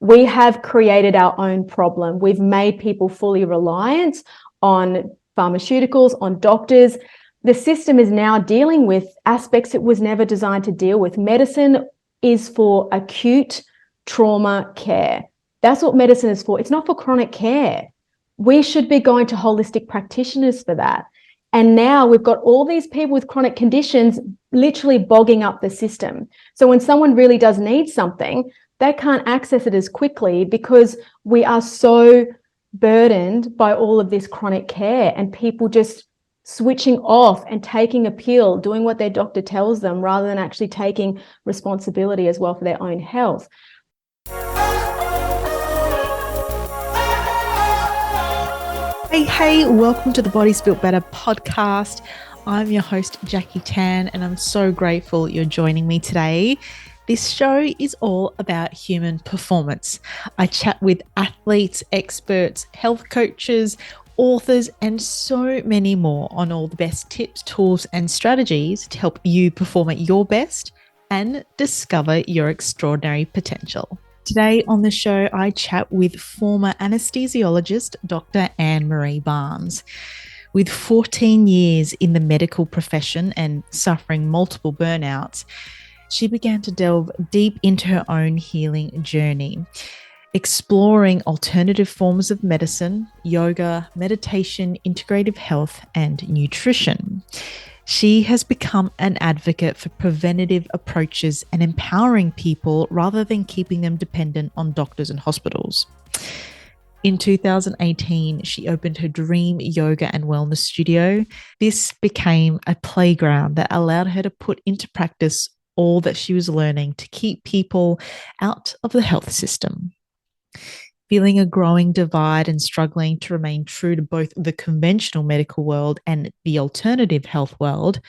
We have created our own problem. We've made people fully reliant on pharmaceuticals, on doctors. The system is now dealing with aspects it was never designed to deal with. Medicine is for acute trauma care. That's what medicine is for. It's not for chronic care. We should be going to holistic practitioners for that. And now we've got all these people with chronic conditions literally bogging up the system. So when someone really does need something, they can't access it as quickly because we are so burdened by all of this chronic care and people just switching off and taking a pill, doing what their doctor tells them rather than actually taking responsibility as well for their own health. Hey, welcome to the Body's Built Better podcast. I'm your host, Jackie Tan, and I'm so grateful you're joining me today. This show is all about human performance. I chat with athletes, experts, health coaches, authors, and so many more on all the best tips, tools, and strategies to help you perform at your best and discover your extraordinary potential. Today on the show, I chat with former anaesthesiologist, Dr. Maree Barnes. With 14 years in the medical profession and suffering multiple burnouts, she began to delve deep into her own healing journey, exploring alternative forms of medicine, yoga, meditation, integrative health, and nutrition. She has become an advocate for preventative approaches and empowering people rather than keeping them dependent on doctors and hospitals. In 2018, she opened her dream yoga and wellness studio. This became a playground that allowed her to put into practice all that she was learning to keep people out of the health system. Feeling a growing divide and struggling to remain true to both the conventional medical world and the alternative health world,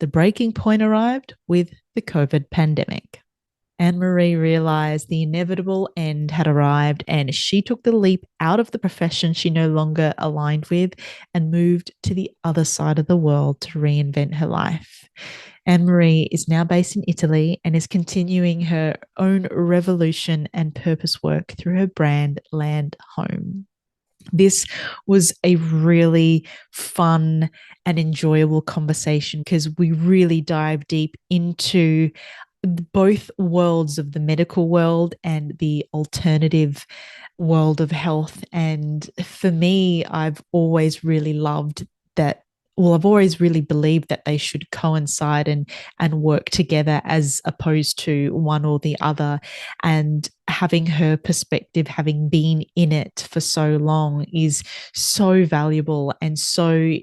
the breaking point arrived with the COVID pandemic. Maree realized the inevitable end had arrived, and she took the leap out of the profession she no longer aligned with and moved to the other side of the world to reinvent her life. Maree is now based in Italy and is continuing her own revolution and purpose work through her brand Land Home. This was a really fun and enjoyable conversation because we really dive deep into both worlds of the medical world and the alternative world of health. And for me, I've always really loved that. Well, I've always really believed that they should coincide and work together as opposed to one or the other. And having her perspective, having been in it for so long, is so valuable and so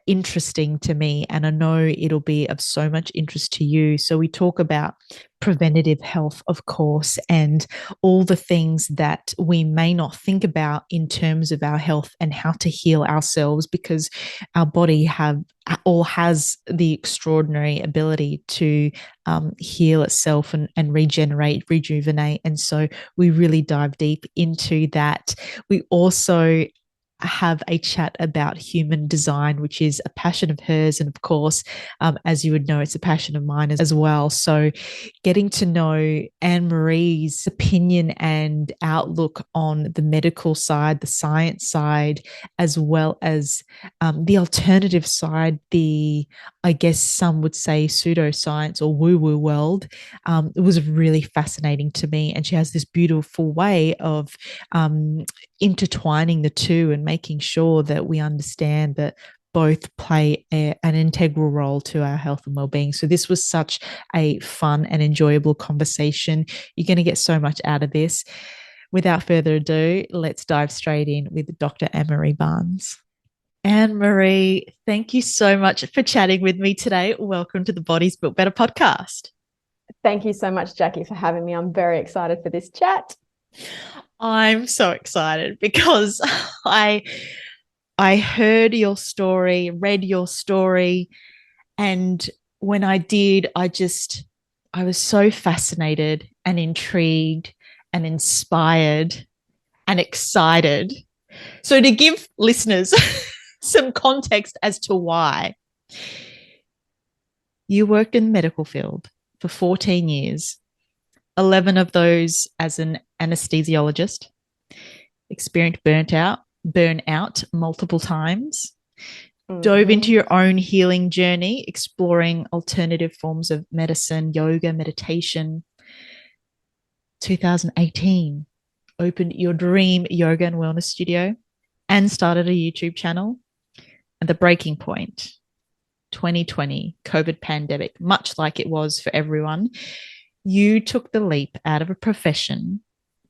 interesting to me. And I know it'll be of so much interest to you. So we talk about preventative health, of course, and all the things that we may not think about in terms of our health and how to heal ourselves, because our body has the extraordinary ability to heal itself and regenerate, rejuvenate. And so we really dive deep into that. We also have a chat about human design, which is a passion of hers. And of course, as you would know, it's a passion of mine as well. So getting to know Maree's opinion and outlook on the medical side, the science side, as well as the alternative side, I guess some would say pseudoscience or woo-woo world, it was really fascinating to me. And she has this beautiful way of intertwining the two and making sure that we understand that both play an integral role to our health and well-being. So this was such a fun and enjoyable conversation. You're going to get so much out of this. Without further ado, let's dive straight in with Dr. Maree Barnes. Maree, thank you so much for chatting with me today. Welcome to the Body's Built Better podcast. Thank you so much, Jackie, for having me. I'm very excited for this chat. I'm so excited because I heard your story, read your story, and when I did, I was so fascinated and intrigued and inspired and excited. So to give listeners some context as to why, you worked in the medical field for 14 years. 11 of those as an anaesthesiologist, experienced burnout multiple times, dove into your own healing journey, exploring alternative forms of medicine, yoga, meditation. 2018, opened your dream yoga and wellness studio and started a YouTube channel. And the breaking point, 2020, COVID pandemic, much like it was for everyone, you took the leap out of a profession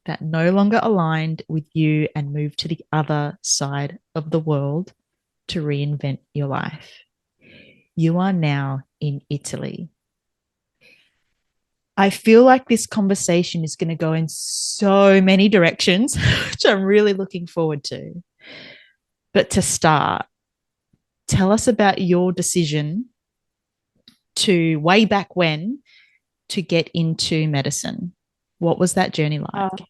that no longer aligned with you and moved to the other side of the world to reinvent your life. You are now in Italy. I feel like this conversation is going to go in so many directions, which I'm really looking forward to. But to start, tell us about your decision to way back when to get into medicine. What was that journey like?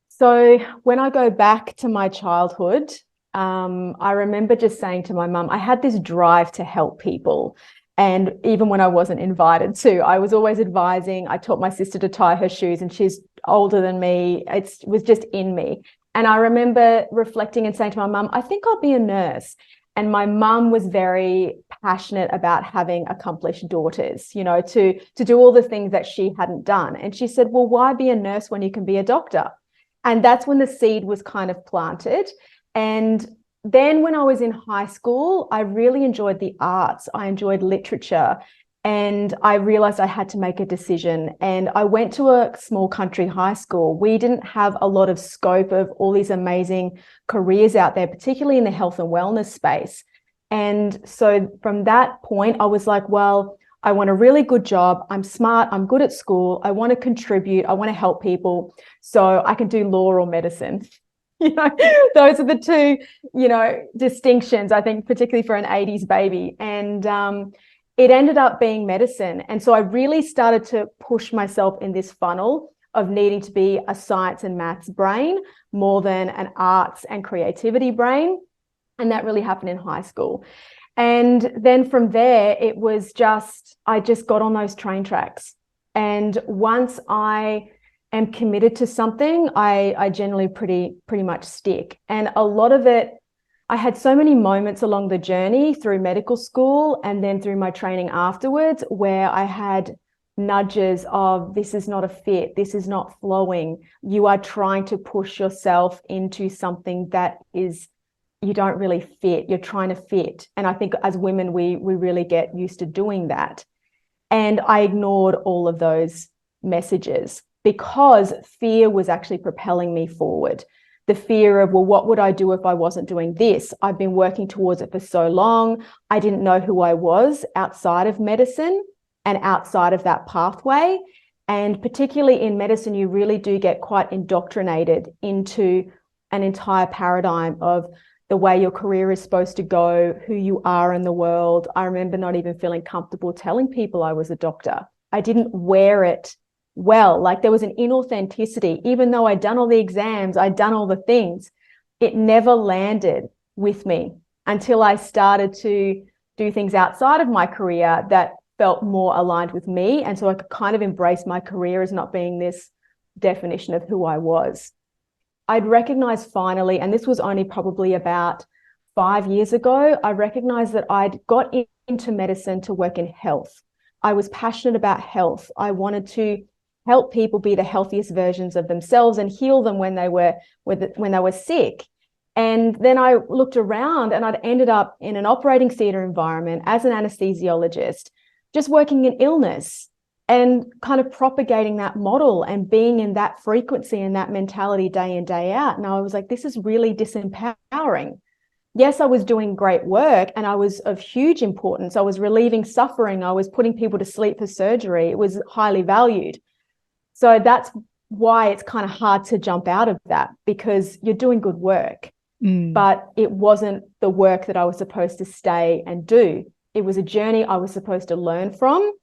So when I go back to my childhood, I remember just saying to my mum, I had this drive to help people. And even when I wasn't invited to, I was always advising. I taught my sister to tie her shoes, and she's older than me. It was just in me. And I remember reflecting and saying to my mum, I think I'll be a nurse. And my mum was very passionate about having accomplished daughters, you know, to do all the things that she hadn't done. And she said, well, why be a nurse when you can be a doctor? And that's when the seed was kind of planted. And then when I was in high school, I really enjoyed the arts. I enjoyed literature, and I realized I had to make a decision. And I went to a small country high school. We didn't have a lot of scope of all these amazing careers out there, particularly in the health and wellness space. And so from that point, I was like, well, I want a really good job. I'm smart. I'm good at school. I want to contribute. I want to help people. So I can do law or medicine. You know, those are the two, you know, distinctions, I think, particularly for an 80s baby. And it ended up being medicine. And so I really started to push myself in this funnel of needing to be a science and maths brain more than an arts and creativity brain. And that really happened in high school. And then from there, it was just, I just got on those train tracks. And once I am committed to something, I generally pretty much stick. And a lot of it, I had so many moments along the journey through medical school and then through my training afterwards where I had nudges of, this is not a fit, this is not flowing. You are trying to push yourself into something that is, you don't really fit. You're trying to fit. And I think as women, we really get used to doing that. And I ignored all of those messages, because fear was actually propelling me forward. The fear of, well, what would I do if I wasn't doing this? I've been working towards it for so long. I didn't know who I was outside of medicine and outside of that pathway. And particularly in medicine, you really do get quite indoctrinated into an entire paradigm of the way your career is supposed to go, who you are in the world. I remember not even feeling comfortable telling people I was a doctor. I didn't wear it well. Like, there was an inauthenticity. Even though I'd done all the exams, I'd done all the things, it never landed with me until I started to do things outside of my career that felt more aligned with me. And so I could kind of embrace my career as not being this definition of who I was. I'd recognized finally, and this was only probably about 5 years ago, I recognized that I'd got into medicine to work in health. I was passionate about health. I wanted to help people be the healthiest versions of themselves and heal them when they were sick. And then I looked around and I'd ended up in an operating theatre environment as an anaesthesiologist, just working in illness and kind of propagating that model and being in that frequency and that mentality day in, day out. And I was like, this is really disempowering. Yes, I was doing great work and I was of huge importance. I was relieving suffering. I was putting people to sleep for surgery. It was highly valued. So that's why it's kind of hard to jump out of that, because you're doing good work, but it wasn't the work that I was supposed to stay and do. It was a journey I was supposed to learn from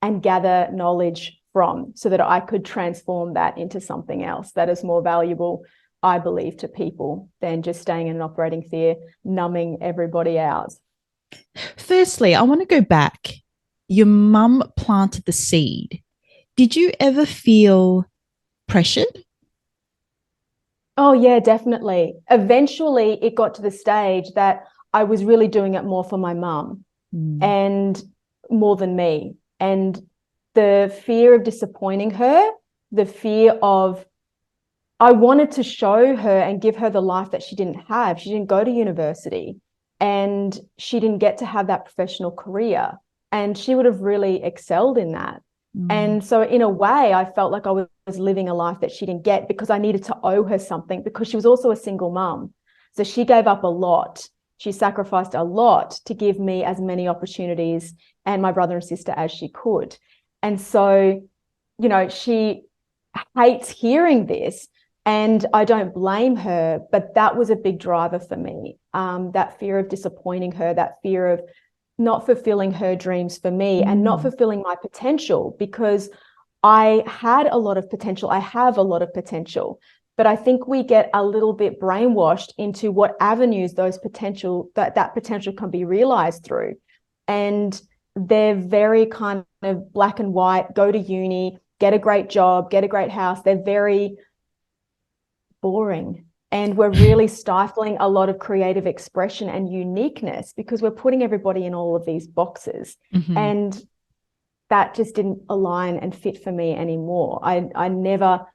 and gather knowledge from so that I could transform that into something else that is more valuable, I believe, to people than just staying in an operating theatre, numbing everybody out. Firstly, I want to go back. Your mum planted the seed. Did you ever feel pressured Oh, yeah, definitely. Eventually, it got to the stage that I was really doing it more for my mum Mm. and more than me. And the fear of disappointing her, the fear of, I wanted to show her and give her the life that she didn't have. She didn't go to university and she didn't get to have that professional career. And she would have really excelled in that. Mm. And so, in a way, I felt like I was living a life that she didn't get because I needed to owe her something because she was also a single mum. So, she gave up a lot. She sacrificed a lot to give me as many opportunities and my brother and sister as she could. And so, she hates hearing this. And I don't blame her, but that was a big driver for me. That fear of disappointing her, that fear of not fulfilling her dreams for me and not Mm. fulfilling my potential, because I had a lot of potential. I have a lot of potential, but I think we get a little bit brainwashed into what avenues that potential can be realized through. And they're very kind of black and white, go to uni, get a great job, get a great house. They're very boring. And we're really stifling a lot of creative expression and uniqueness because we're putting everybody in all of these boxes. Mm-hmm. And that just didn't align and fit for me anymore. I never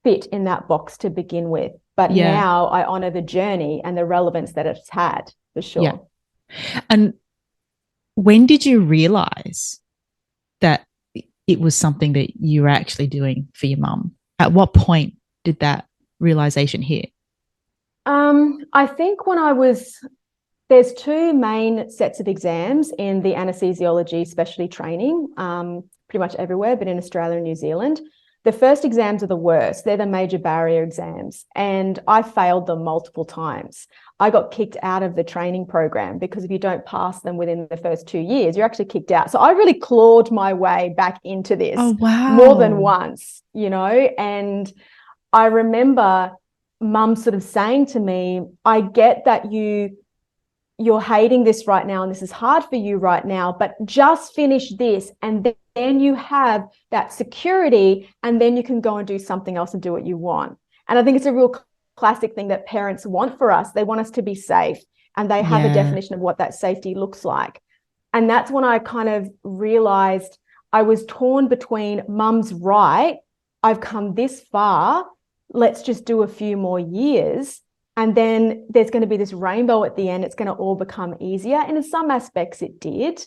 fit in that box to begin with. But Yeah. now I honor the journey and the relevance that it's had, for Yeah. sure. And when did you realize that it was something that you were actually doing for your mum? At what point did that realization hit? I think there's two main sets of exams in the anaesthesiology specialty training, pretty much everywhere, but in Australia and New Zealand. The first exams are the worst. They're the major barrier exams. And I failed them multiple times. I got kicked out of the training program because if you don't pass them within the first 2 years, you're actually kicked out. So I really clawed my way back into Oh, this more than wow. once, and I remember mum sort of saying to me, I get that you're hating this right now and this is hard for you right now, but just finish this and then you have that security and then you can go and do something else and do what you want. And I think it's a real classic thing that parents want for us. They want us to be safe and they have a Yeah. definition of what that safety looks like. And that's when I kind of realized I was torn between mum's right, I've come this far, let's just do a few more years. And then there's going to be this rainbow at the end. It's going to all become easier. And in some aspects, it did.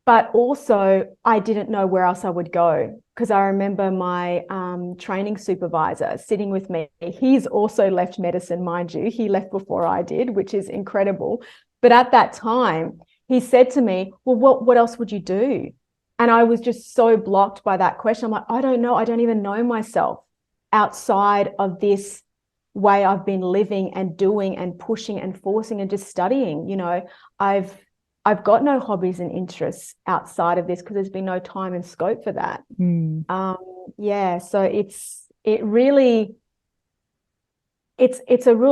But also, I didn't know where else I would go because I remember my training supervisor sitting with me. He's also left medicine, mind you. He left before I did, which is incredible. But at that time, he said to me, well, what else would you do? And I was just so blocked by that question. I'm like, I don't know. I don't even know myself outside of this way I've been living and doing and pushing and forcing and just studying. I've got no hobbies and interests outside of this because there's been no time and scope for that. Mm. So it's a real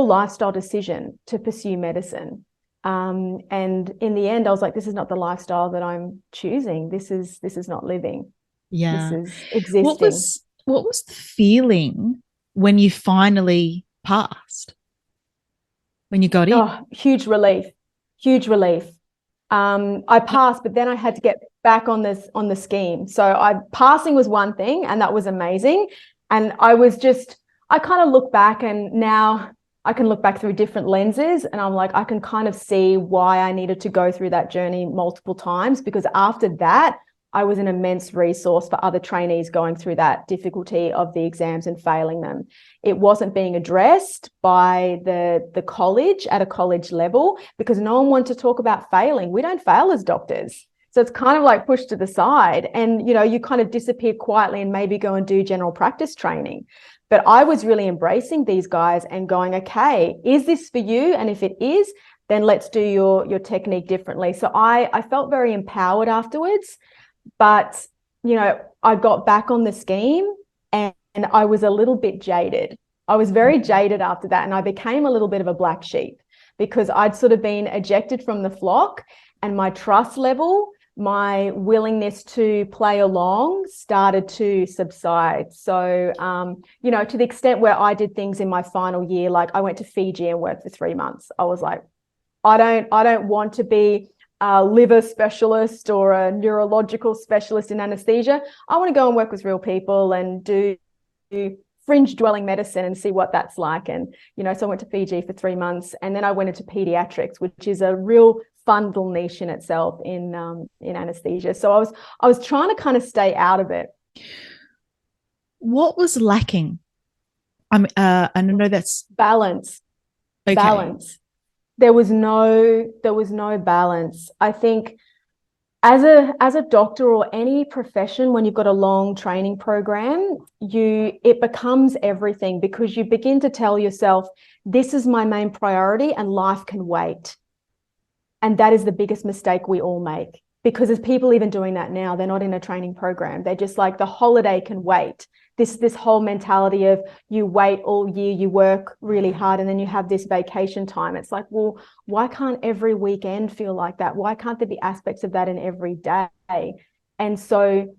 lifestyle decision to pursue medicine. And in the end, I was like, this is not the lifestyle that I'm choosing. This is not living. This Yeah. is What existing. was the feeling when you finally passed? When you got in? Oh, huge relief. Huge relief. I passed, but then I had to get back on the scheme. So passing was one thing, and that was amazing. And I kind of look back, and now I can look back through different lenses, and I'm like, I can kind of see why I needed to go through that journey multiple times, because after that, I was an immense resource for other trainees going through that difficulty of the exams and failing them. It wasn't being addressed by the college at a college level because no one wanted to talk about failing. We don't fail as doctors. So it's kind of like pushed to the side and, you kind of disappear quietly and maybe go and do general practice training. But I was really embracing these guys and going, okay, is this for you? And if it is, then let's do your technique differently. So I felt very empowered afterwards. But, I got back on the scheme and I was a little bit jaded. I was very jaded after that. And I became a little bit of a black sheep because I'd sort of been ejected from the flock and my trust level my willingness to play along started to subside. So, to the extent where I did things in my final year, like I went to Fiji and worked for 3 months. I was like, I don't want to be a liver specialist or a neurological specialist in anesthesia. I want to go and work with real people and do fringe dwelling medicine and see what that's like. And, so I went to Fiji for 3 months, and then I went into pediatrics, which is a real fun little niche in itself in anesthesia. So I was trying to kind of stay out of it. What was lacking? I know that's balance. Okay. Balance. There was no balance. I think as a doctor or any profession, when you've got a long training program, it becomes everything, because you begin to tell yourself, this is my main priority and life can wait. And that is the biggest mistake we all make, because there's people even doing that now. They're not in a training program. They're just like, the holiday can wait. This whole mentality of you wait all year, you work really hard, and then you have this vacation time. It's like, well, why can't every weekend feel like that? Why can't there be aspects of that in every day? And so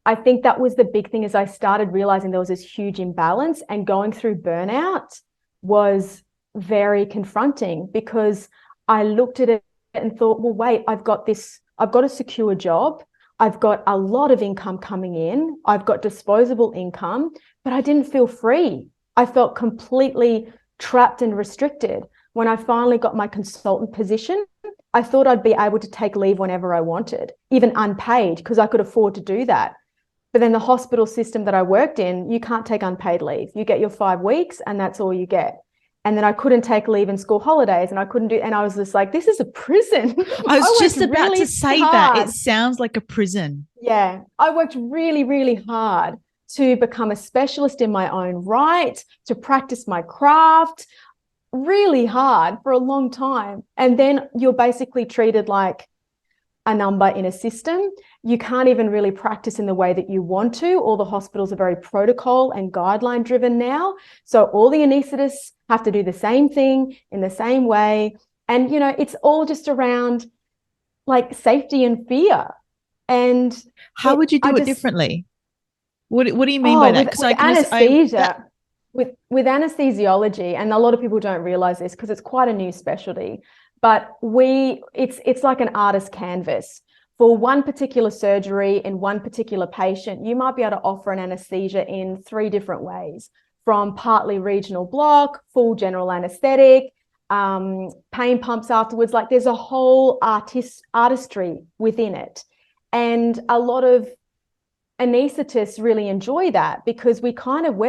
I think that was the big thing, as I started realizing there was this huge imbalance, and going through burnout was very confronting, because I looked at it and thought, well, wait, I've got a secure job. I've got a lot of income coming in. I've got disposable income, but I didn't feel free. I felt completely trapped and restricted. When I finally got my consultant position, I thought I'd be able to take leave whenever I wanted, even unpaid, because I could afford to do that. But then the hospital system that I worked in, you can't take unpaid leave. You get your 5 weeks and that's all you get. And then I couldn't take leave in school holidays, and I couldn't do, and I was just like, this is a prison. I was just about to say that. It sounds like a prison. Yeah. I worked really, really hard to become a specialist in my own right, to practice my craft, really hard for a long time. And then you're basically treated like a number in a system. You can't even really practice in the way that you want to. All the hospitals are very protocol and guideline driven now. So all the anaesthetists have to do the same thing in the same way. And, it's all just around like safety and fear. And how would you do it differently? What do you mean by that? Because anesthesia, with anesthesiology, and a lot of people don't realize this because it's quite a new specialty, but it's like an artist's canvas. For one particular surgery in one particular patient, you might be able to offer an anesthesia in 3 different ways, from partly regional block, full general anesthetic, pain pumps afterwards. Like, there's a whole artistry within it. And a lot of anaesthetists really enjoy that, because we're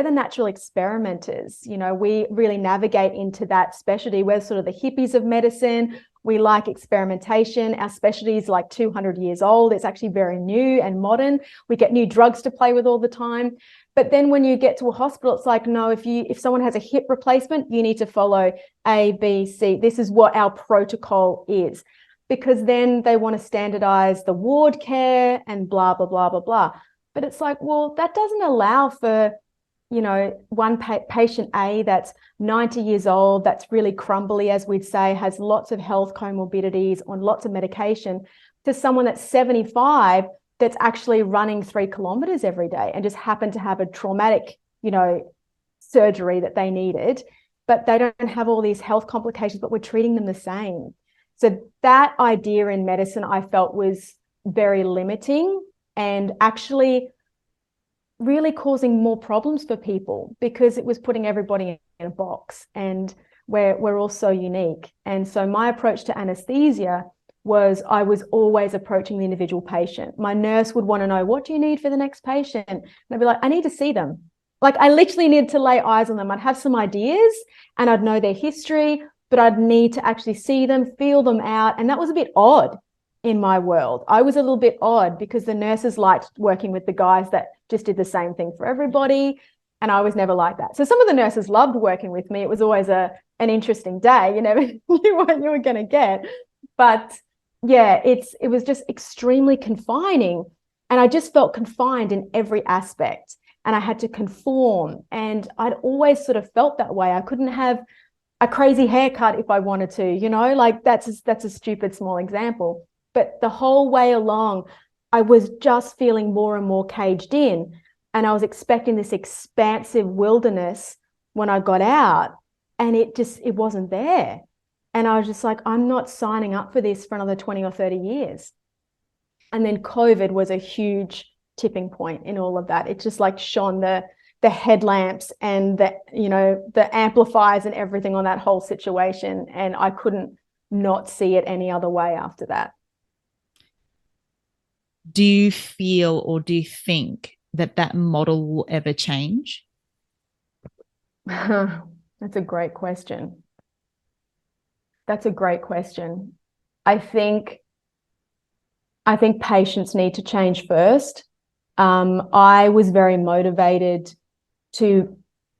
the natural experimenters. We really navigate into that specialty. We're sort of the hippies of medicine. We like experimentation. Our specialty is like 200 years old. It's actually very new and modern. We get new drugs to play with all the time. But then when you get to a hospital, it's like, no, if someone has a hip replacement, you need to follow A, B, C. This is what our protocol is, because then they want to standardize the ward care and blah, blah, blah, blah, blah. But it's like, well, that doesn't allow for, one patient A that's 90 years old, that's really crumbly, as we'd say, has lots of health comorbidities, on lots of medication, to someone that's 75 that's actually running 3 kilometers every day and just happened to have a traumatic, surgery that they needed, but they don't have all these health complications, but we're treating them the same. So that idea in medicine, I felt, was very limiting, and actually really causing more problems for people, because it was putting everybody in a box, and we're all so unique. And so my approach to anesthesia was, I was always approaching the individual patient. My nurse would want to know, what do you need for the next patient? And I'd be like, I need to see them. Like, I literally needed to lay eyes on them. I'd have some ideas and I'd know their history, but I'd need to actually see them, feel them out. And that was a bit odd in my world. I was a little bit odd, because the nurses liked working with the guys that just did the same thing for everybody. And I was never like that. So some of the nurses loved working with me. It was always an interesting day. You never knew what you were going to get. But yeah, it was just extremely confining. And I just felt confined in every aspect. And I had to conform. And I'd always sort of felt that way. I couldn't have a crazy haircut if I wanted to, like that's a stupid small example. But the whole way along, I was just feeling more and more caged in. And I was expecting this expansive wilderness when I got out, and it wasn't there. And I was just like, I'm not signing up for this for another 20 or 30 years. And then COVID was a huge tipping point in all of that. It just like shone the headlamps and the amplifiers and everything on that whole situation. And I couldn't not see it any other way after that. Do you feel or do you think that model will ever change? That's a great question. That's a great question. I think patients need to change first. I was very motivated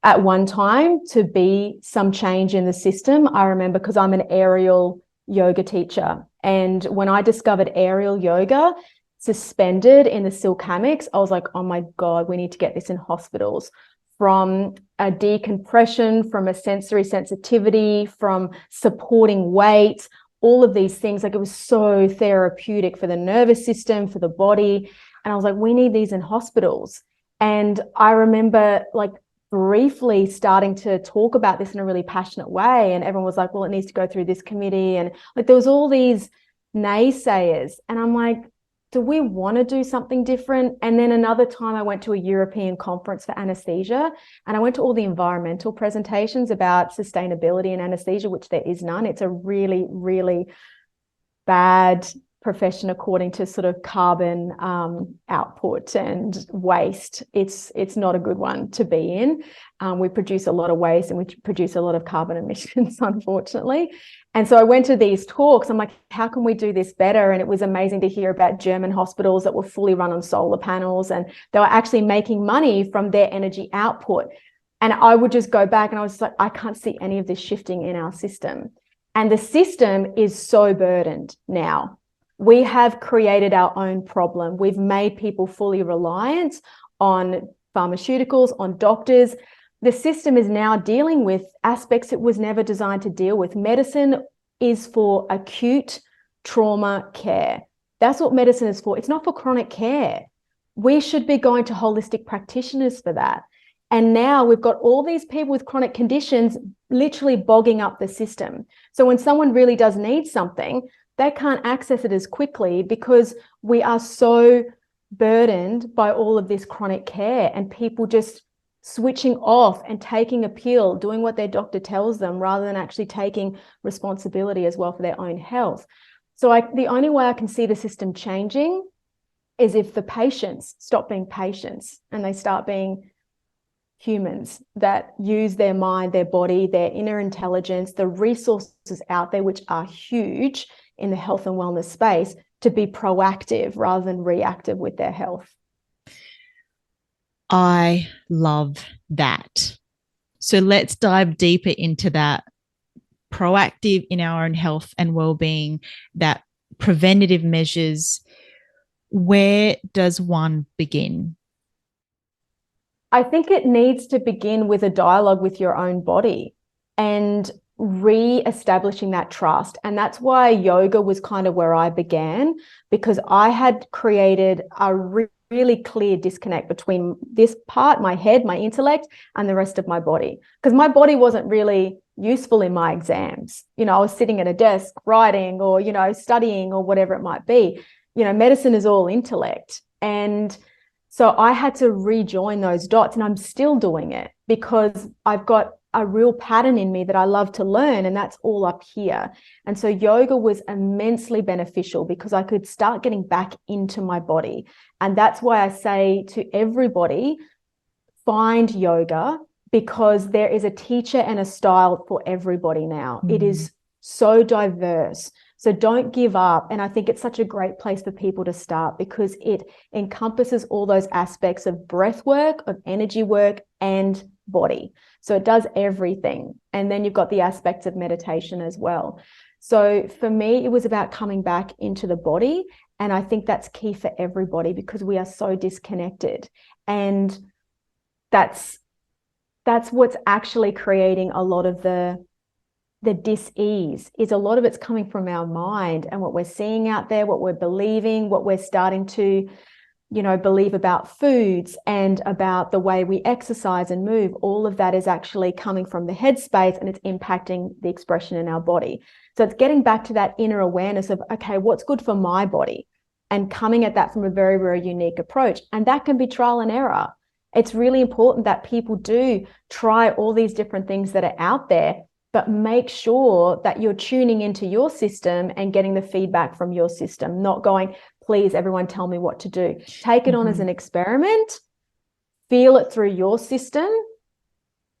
at one time to be some change in the system. I remember because I'm an aerial yoga teacher. And when I discovered aerial yoga suspended in the silk hammocks, I was like, oh my God, we need to get this in hospitals. From a decompression, from a sensory sensitivity, from supporting weight, all of these things. Like, it was so therapeutic for the nervous system, for the body. And I was like, we need these in hospitals. And I remember like briefly starting to talk about this in a really passionate way. And everyone was like, well, it needs to go through this committee. And like, there was all these naysayers. And I'm like, do we want to do something different? And then another time I went to a European conference for anesthesia, and I went to all the environmental presentations about sustainability in anesthesia, which there is none. It's a really, really bad profession according to sort of carbon output and waste. It's not a good one to be in. We produce a lot of waste and we produce a lot of carbon emissions, unfortunately. And so I went to these talks. I'm like, how can we do this better? And it was amazing to hear about German hospitals that were fully run on solar panels, and they were actually making money from their energy output. And I would just go back and I was just like, I can't see any of this shifting in our system. And the system is so burdened now. We have created our own problem. We've made people fully reliant on pharmaceuticals, on doctors. The system is now dealing with aspects it was never designed to deal with. Medicine is for acute trauma care. That's what medicine is for. It's not for chronic care. We should be going to holistic practitioners for that. And now we've got all these people with chronic conditions literally bogging up the system. So when someone really does need something, they can't access it as quickly because we are so burdened by all of this chronic care, and people just switching off and taking a pill, doing what their doctor tells them, rather than actually taking responsibility as well for their own health. So the only way I can see the system changing is if the patients stop being patients and they start being humans that use their mind, their body, their inner intelligence, the resources out there, which are huge in the health and wellness space, to be proactive rather than reactive with their health. I love that. So let's dive deeper into that. Proactive in our own health and well-being, that preventative measures. Where does one begin? I think it needs to begin with a dialogue with your own body and re-establishing that trust. And that's why yoga was kind of where I began, because I had created a really clear disconnect between this part, my head, my intellect, and the rest of my body. Because my body wasn't really useful in my exams. I was sitting at a desk writing or, studying or whatever it might be. Medicine is all intellect. And so I had to rejoin those dots, and I'm still doing it because I've got a real pattern in me that I love to learn, and that's all up here. And so yoga was immensely beneficial because I could start getting back into my body. And that's why I say to everybody, find yoga, because there is a teacher and a style for everybody now. It is so diverse. So don't give up. And I think it's such a great place for people to start because it encompasses all those aspects of breath work, of energy work, and body. So it does everything. And then you've got the aspects of meditation as well. So for me, it was about coming back into the body. And I think that's key for everybody because we are so disconnected. And that's what's actually creating a lot of the the dis-ease is a lot of it's coming from our mind and what we're seeing out there, what we're believing, what we're starting to, believe about foods and about the way we exercise and move. All of that is actually coming from the headspace and it's impacting the expression in our body. So it's getting back to that inner awareness of, okay, what's good for my body, and coming at that from a very, very unique approach. And that can be trial and error. It's really important that people do try all these different things that are out there, but make sure that you're tuning into your system and getting the feedback from your system, not going, please, everyone tell me what to do. Take it on as an experiment, feel it through your system,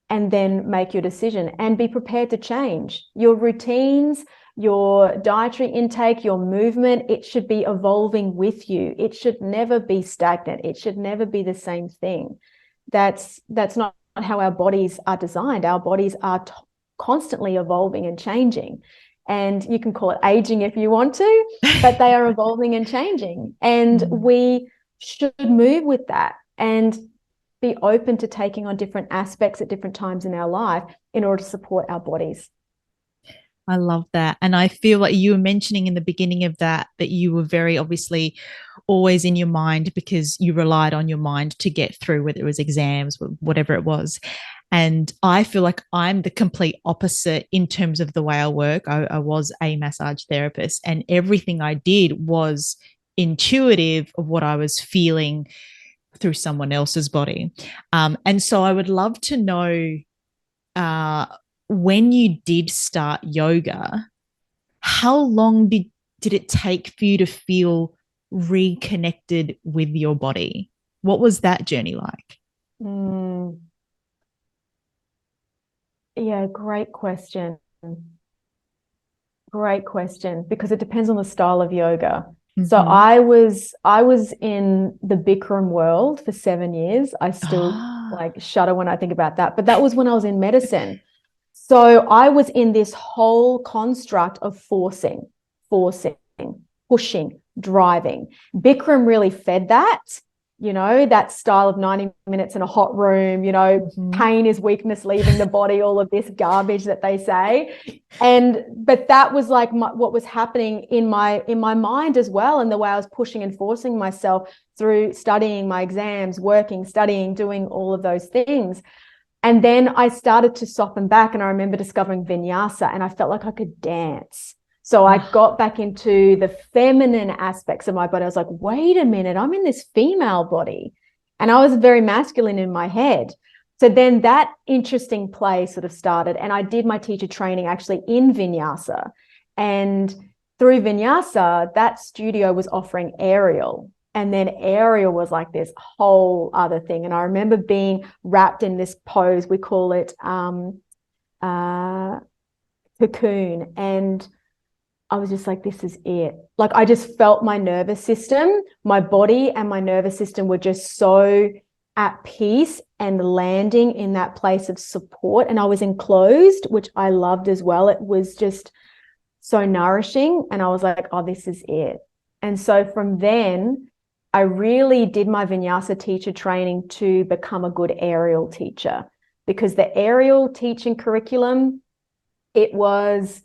and then make your decision and be prepared to change. Your routines, your dietary intake, your movement, it should be evolving with you. It should never be stagnant. It should never be the same thing. That's not how our bodies are designed. Our bodies are constantly evolving and changing. And you can call it aging if you want to, but they are evolving and changing. And we should move with that and be open to taking on different aspects at different times in our life in order to support our bodies. I love that. And I feel like you were mentioning in the beginning of that you were very obviously always in your mind because you relied on your mind to get through, whether it was exams, whatever it was. And I feel like I'm the complete opposite in terms of the way I work. I was a massage therapist and everything I did was intuitive of what I was feeling through someone else's body. And so I would love to know when you did start yoga, how long did it take for you to feel reconnected with your body? What was that journey like? Yeah, great question. Great question, because it depends on the style of yoga. So I was in the Bikram world for 7 years. I still shudder when I think about that, but that was when I was in medicine. So I was in this whole construct of forcing, pushing, driving. Bikram really fed that, that style of 90 minutes in a hot room, pain is weakness leaving the body, all of this garbage that they say. But that was like what was happening in my mind as well. And the way I was pushing and forcing myself through studying my exams, working, studying, doing all of those things. And then I started to soften back, and I remember discovering vinyasa, and I felt like I could dance. So I got back into the feminine aspects of my body. I was like, wait a minute, I'm in this female body. And I was very masculine in my head. So then that interesting play sort of started. And I did my teacher training actually in vinyasa. And through vinyasa, that studio was offering aerial. And then aerial was like this whole other thing. And I remember being wrapped in this pose, we call it cocoon. And I was just like, this is it. Like, I just felt my nervous system, my body and my nervous system were just so at peace and landing in that place of support. And I was enclosed, which I loved as well. It was just so nourishing. And I was like, oh, this is it. And so from then, I really did my vinyasa teacher training to become a good aerial teacher, because the aerial teaching curriculum, it wasn't,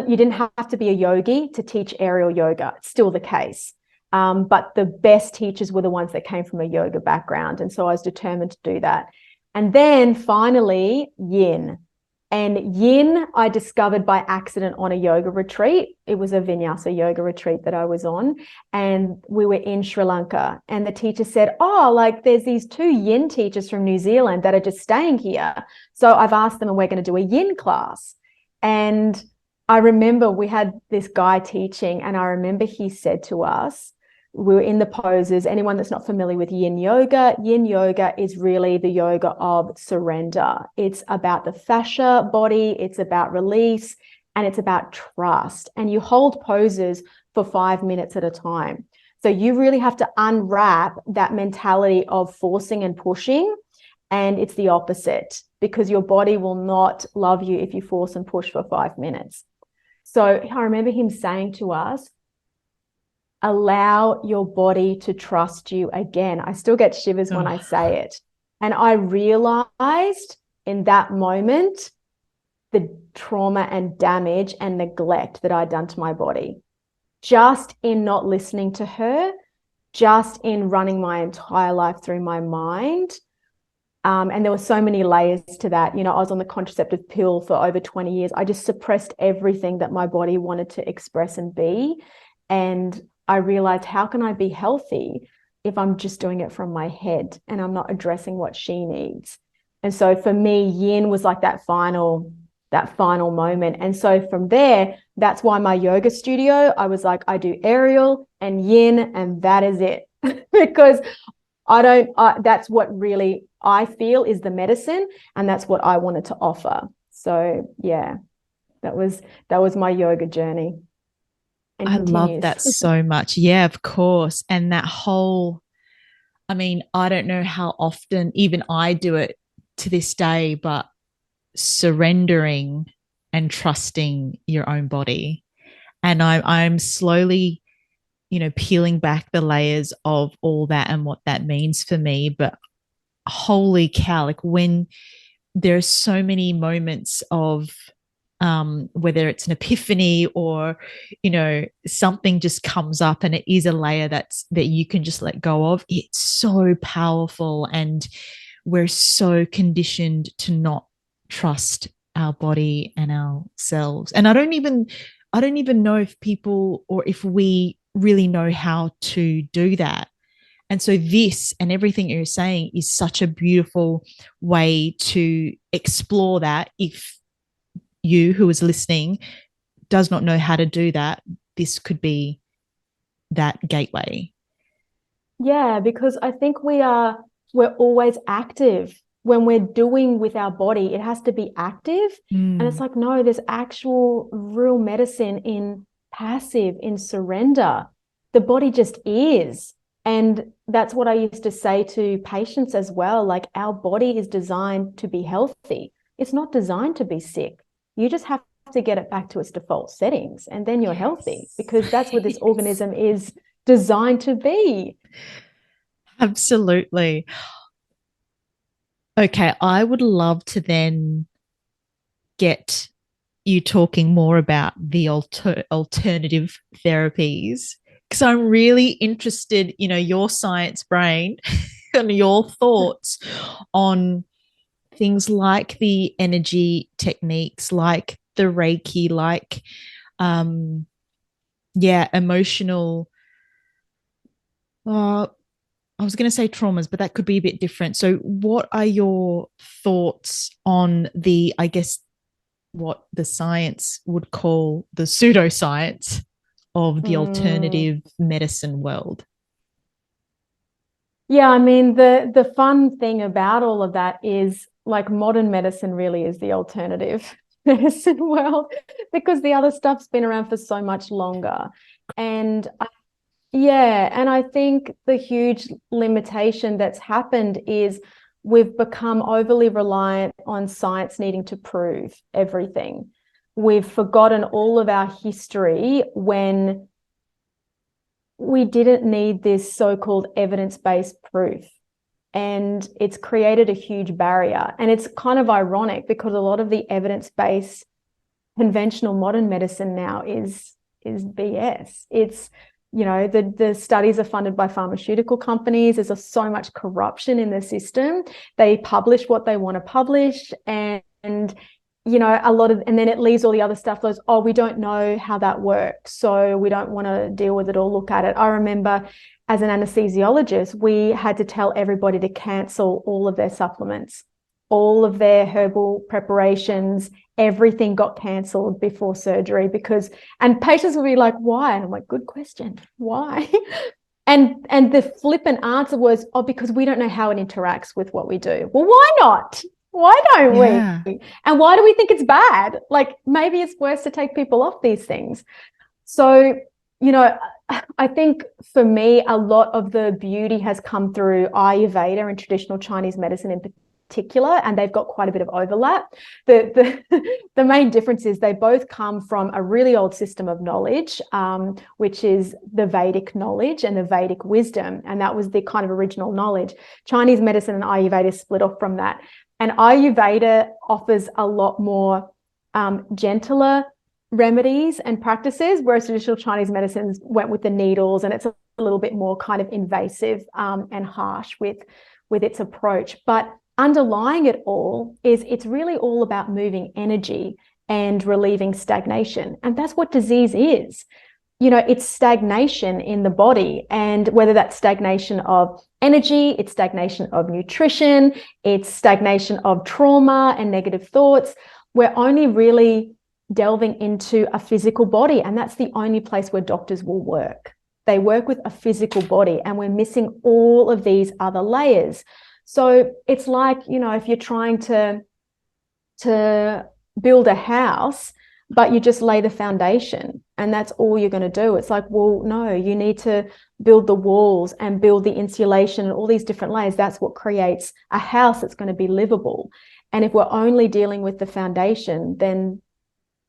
you didn't have to be a yogi to teach aerial yoga. It's still the case. But the best teachers were the ones that came from a yoga background. And so I was determined to do that. And then finally, yin. And yin, I discovered by accident on a yoga retreat. It was a vinyasa yoga retreat that I was on. And we were in Sri Lanka. And the teacher said, oh, like there's these 2 yin teachers from New Zealand that are just staying here. So I've asked them, and we're going to do a yin class. And I remember we had this guy teaching, and I remember he said to us, we were in the poses. Anyone that's not familiar with yin yoga is really the yoga of surrender. It's about the fascia body, it's about release, and it's about trust. And you hold poses for 5 minutes at a time. So you really have to unwrap that mentality of forcing and pushing. And it's the opposite, because your body will not love you if you force and push for 5 minutes. So I remember him saying to us, allow your body to trust you again. I still get shivers when I say it. And I realized in that moment the trauma and damage and neglect that I'd done to my body, just in not listening to her, just in running my entire life through my mind. And there were so many layers to that. You know, I was on the contraceptive pill for over 20 years. I just suppressed everything that my body wanted to express and be. And I realized, how can I be healthy if I'm just doing it from my head and I'm not addressing what she needs? And so for me, yin was like that final moment. And so from there, that's why my yoga studio, I was like, I do aerial and yin, and that is it. Because that's what really I feel is the medicine, and that's what I wanted to offer. So yeah, that was my yoga journey. And I love continues. that so much. Yeah, of course. And that whole, I mean, I don't know how often even I do it to this day, but surrendering and trusting your own body. And I'm slowly, peeling back the layers of all that and what that means for me. But holy cow, like when there's so many moments of whether it's an epiphany or something just comes up and it is a layer that you can just let go of, it's so powerful. And we're so conditioned to not trust our body and ourselves. And I don't even know if people, or if we really know how to do that. And so this and everything you're saying is such a beautiful way to explore that. If you who is listening does not know how to do that, this could be that gateway. Yeah, because I think we're always active. When we're doing with our body, it has to be active. And it's like, no, there's actual real medicine in passive, in surrender. The body just is. And that's what I used to say to patients as well. Like, our body is designed to be healthy. It's not designed to be sick. You just have to get it back to its default settings, and then you're healthy, because that's what this organism is designed to be. Absolutely. Okay, I would love to then get you talking more about the alternative therapies, because I'm really interested, your science brain and your thoughts on things like the energy techniques, like the Reiki, like emotional I was going to say traumas, but that could be a bit different. So what are your thoughts on the, I guess, what the science would call the pseudoscience of the alternative medicine world? Yeah, I mean, the fun thing about all of that is, like, modern medicine really is the alternative medicine world, because the other stuff's been around for so much longer. And I think the huge limitation that's happened is we've become overly reliant on science needing to prove everything. We've forgotten all of our history when we didn't need this so-called evidence-based proof. And it's created a huge barrier. And it's kind of ironic, because a lot of the evidence-based conventional modern medicine now is BS. It's, the studies are funded by pharmaceutical companies. There's so much corruption in the system. They publish what they want to publish, and and then it leaves all the other stuff goes, oh, we don't know how that works, so we don't want to deal with it or look at it. I remember as an anaesthesiologist, we had to tell everybody to cancel all of their supplements, all of their herbal preparations, everything got cancelled before surgery, and patients would be like, why? And I'm like, good question. Why? And the flippant answer was, oh, because we don't know how it interacts with what we do. Well, why not? Why don't we? And why do we think it's bad? Like, maybe it's worse to take people off these things. So, I think for me, a lot of the beauty has come through Ayurveda and traditional Chinese medicine in particular, and they've got quite a bit of overlap. The main difference is they both come from a really old system of knowledge, which is the Vedic knowledge and the Vedic wisdom, and that was the kind of original knowledge. Chinese medicine and Ayurveda split off from that, and Ayurveda offers a lot more gentler remedies and practices, whereas traditional Chinese medicines went with the needles, and it's a little bit more kind of invasive and harsh with its approach. But underlying it all is it's really all about moving energy and relieving stagnation. And that's what disease is. It's stagnation in the body, and whether that's stagnation of energy, it's stagnation of nutrition, it's stagnation of trauma and negative thoughts. We're only really delving into a physical body, and that's the only place where doctors will work. They work with a physical body, and we're missing all of these other layers. So it's like, if you're trying to build a house, but you just lay the foundation and that's all you're going to do. It's like, well, no, you need to build the walls and build the insulation and all these different layers. That's what creates a house that's going to be livable. And if we're only dealing with the foundation, then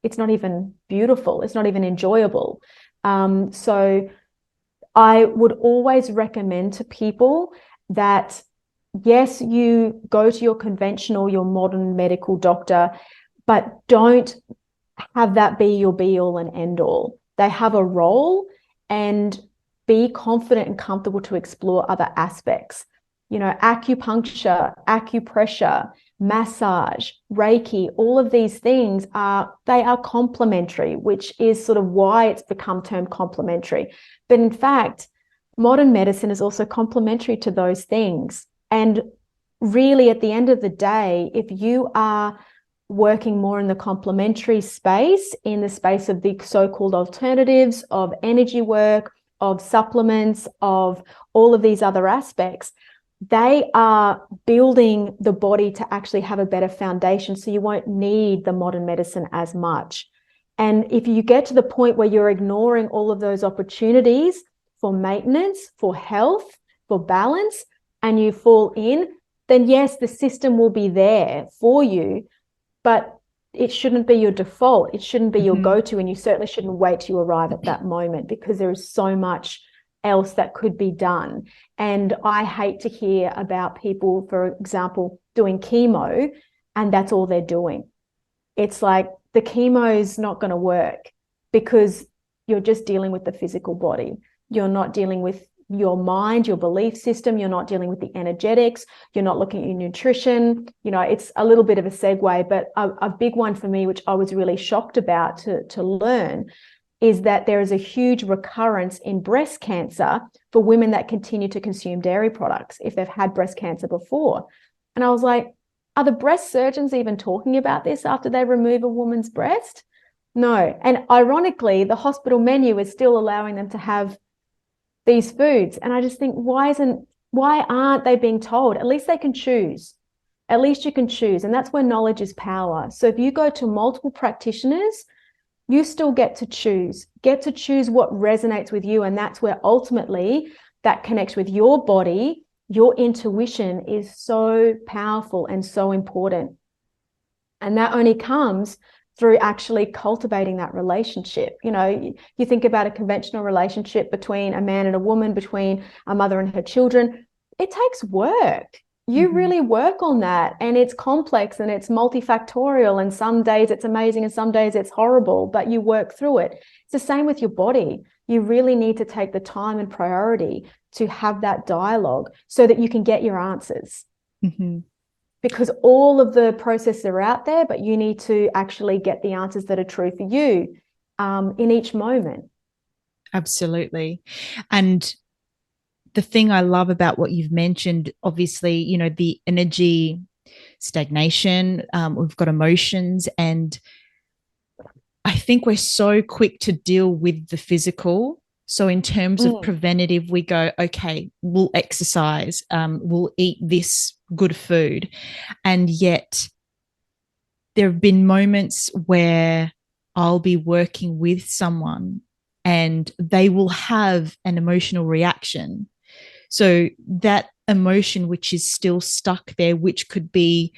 it's not even beautiful. It's not even enjoyable. So I would always recommend to people that, yes, you go to your conventional, your modern medical doctor, but don't have that be your be all and end all. They have a role, and be confident and comfortable to explore other aspects. Acupuncture, acupressure, massage, Reiki, all of these things are complementary, which is sort of why it's become termed complementary. But in fact, modern medicine is also complementary to those things. And really, at the end of the day, if you are working more in the complementary space, in the space of the so-called alternatives, of energy work, of supplements, of all of these other aspects, they are building the body to actually have a better foundation, so you won't need the modern medicine as much. And if you get to the point where you're ignoring all of those opportunities for maintenance, for health, for balance, and you fall in, then yes, the system will be there for you, but it shouldn't be your default. It shouldn't be your go-to, and you certainly shouldn't wait till you arrive at that moment, because there is so much else that could be done. And I hate to hear about people, for example, doing chemo, and that's all they're doing. It's like, the chemo is not going to work because you're just dealing with the physical body. You're not dealing with your mind, your belief system. You're not dealing with the energetics. You're not looking at your nutrition. It's a little bit of a segue, but a big one for me, which I was really shocked about to learn, is that there is a huge recurrence in breast cancer for women that continue to consume dairy products if they've had breast cancer before. And I was like, are the breast surgeons even talking about this after they remove a woman's breast? No. And ironically, the hospital menu is still allowing them to have these foods. And I just think, why aren't they being told? At least they can choose. At least you can choose. And that's where knowledge is power. So if you go to multiple practitioners, you still get to choose what resonates with you. And that's where ultimately that connects with your body. Your intuition is so powerful and so important. And that only comes through actually cultivating that relationship. You think about a conventional relationship between a man and a woman, between a mother and her children. It takes work. You really work on that, and it's complex and it's multifactorial, and some days it's amazing and some days it's horrible, but you work through it. It's the same with your body. You really need to take the time and priority to have that dialogue so that you can get your answers. Because all of the processes are out there, but you need to actually get the answers that are true for you in each moment. Absolutely. And the thing I love about what you've mentioned, obviously, the energy stagnation, we've got emotions, and I think we're so quick to deal with the physical. So in terms of preventative, we go, okay, we'll exercise, we'll eat this good food. And yet there have been moments where I'll be working with someone and they will have an emotional reaction. So that emotion, which is still stuck there, which could be,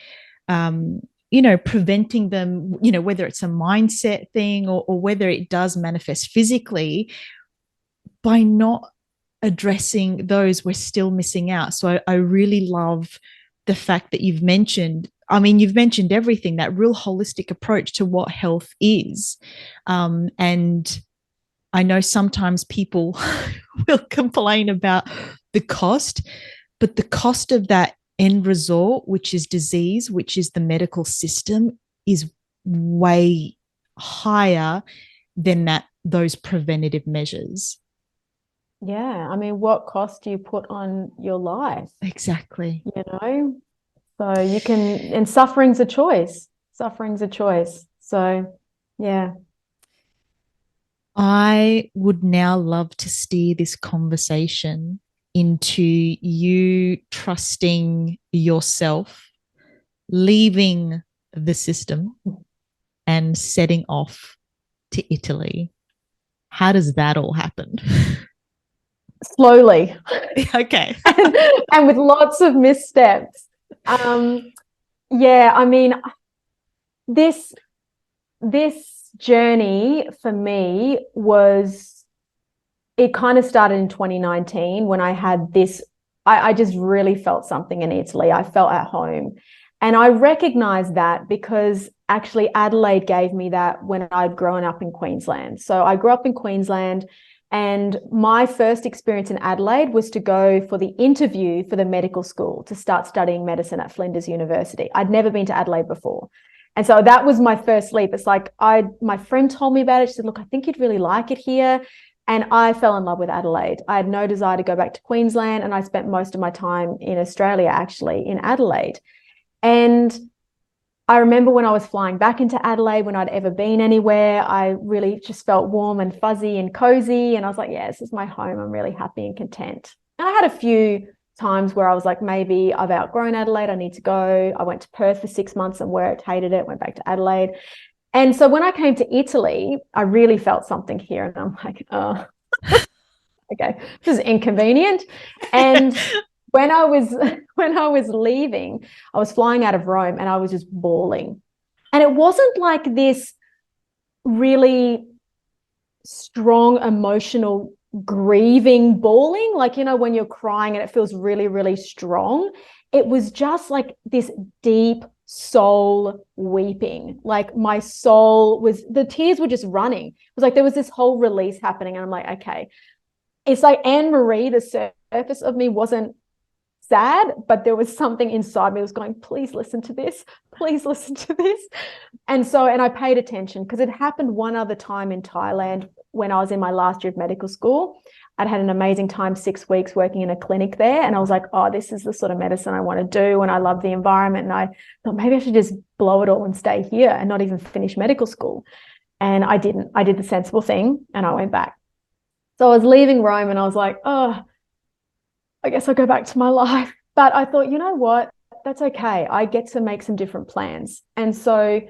preventing them, whether it's a mindset thing or whether it does manifest physically, by not addressing those, we're still missing out. So I really love the fact that you've mentioned, I mean, you've mentioned everything, that real holistic approach to what health is. And I know sometimes people will complain about the cost, but the cost of that end result, which is disease, which is the medical system, is way higher than those preventative measures. Yeah. I mean, what cost do you put on your life? Exactly. You know? So you can, and suffering's a choice. Suffering's a choice. So, yeah. I would now love to steer this conversation into you trusting yourself, leaving the system, and setting off to Italy. How does that all happen? Slowly. Okay. and with lots of missteps. Yeah, I mean, this journey for me was, it kind of started in 2019 when I had this, I just really felt something in Italy. I felt at home. And I recognized that because actually Adelaide gave me that when I'd grown up in Queensland. So I grew up in Queensland, and my first experience in Adelaide was to go for the interview for the medical school to start studying medicine at Flinders University. I'd never been to Adelaide before. And so that was my first leap. It's like my friend told me about it. She said, look, I think you'd really like it here. And I fell in love with Adelaide. I had no desire to go back to Queensland. And I spent most of my time in Australia, actually, in Adelaide. And I remember when I was flying back into Adelaide, when I'd ever been anywhere, I really just felt warm and fuzzy and cozy. And I was like, yeah, this is my home. I'm really happy and content. And I had a few times where I was like, maybe I've outgrown Adelaide. I need to go. I went to Perth for 6 months and worked, hated it, went back to Adelaide. And so when I came to Italy, I really felt something here. And I'm like, oh, okay, this is inconvenient. And when I was leaving, I was flying out of Rome and I was just bawling. And it wasn't like this really strong emotional grieving bawling, like, you know, when you're crying and it feels really, really strong. It was just like this deep soul weeping. Like my soul was, the tears were just running. It was like there was this whole release happening. And I'm like, okay. It's like Anne-Marie, the surface of me wasn't sad, but there was something inside me that was going, please listen to this. Please listen to this. And I paid attention because it happened one other time in Thailand when I was in my last year of medical school. I'd had an amazing time, 6 weeks working in a clinic there. And I was like, oh, this is the sort of medicine I want to do. And I love the environment. And I thought maybe I should just blow it all and stay here and not even finish medical school. And I didn't. I did the sensible thing and I went back. So I was leaving Rome and I was like, oh, I guess I'll go back to my life. But I thought, you know what? That's okay. I get to make some different plans. And so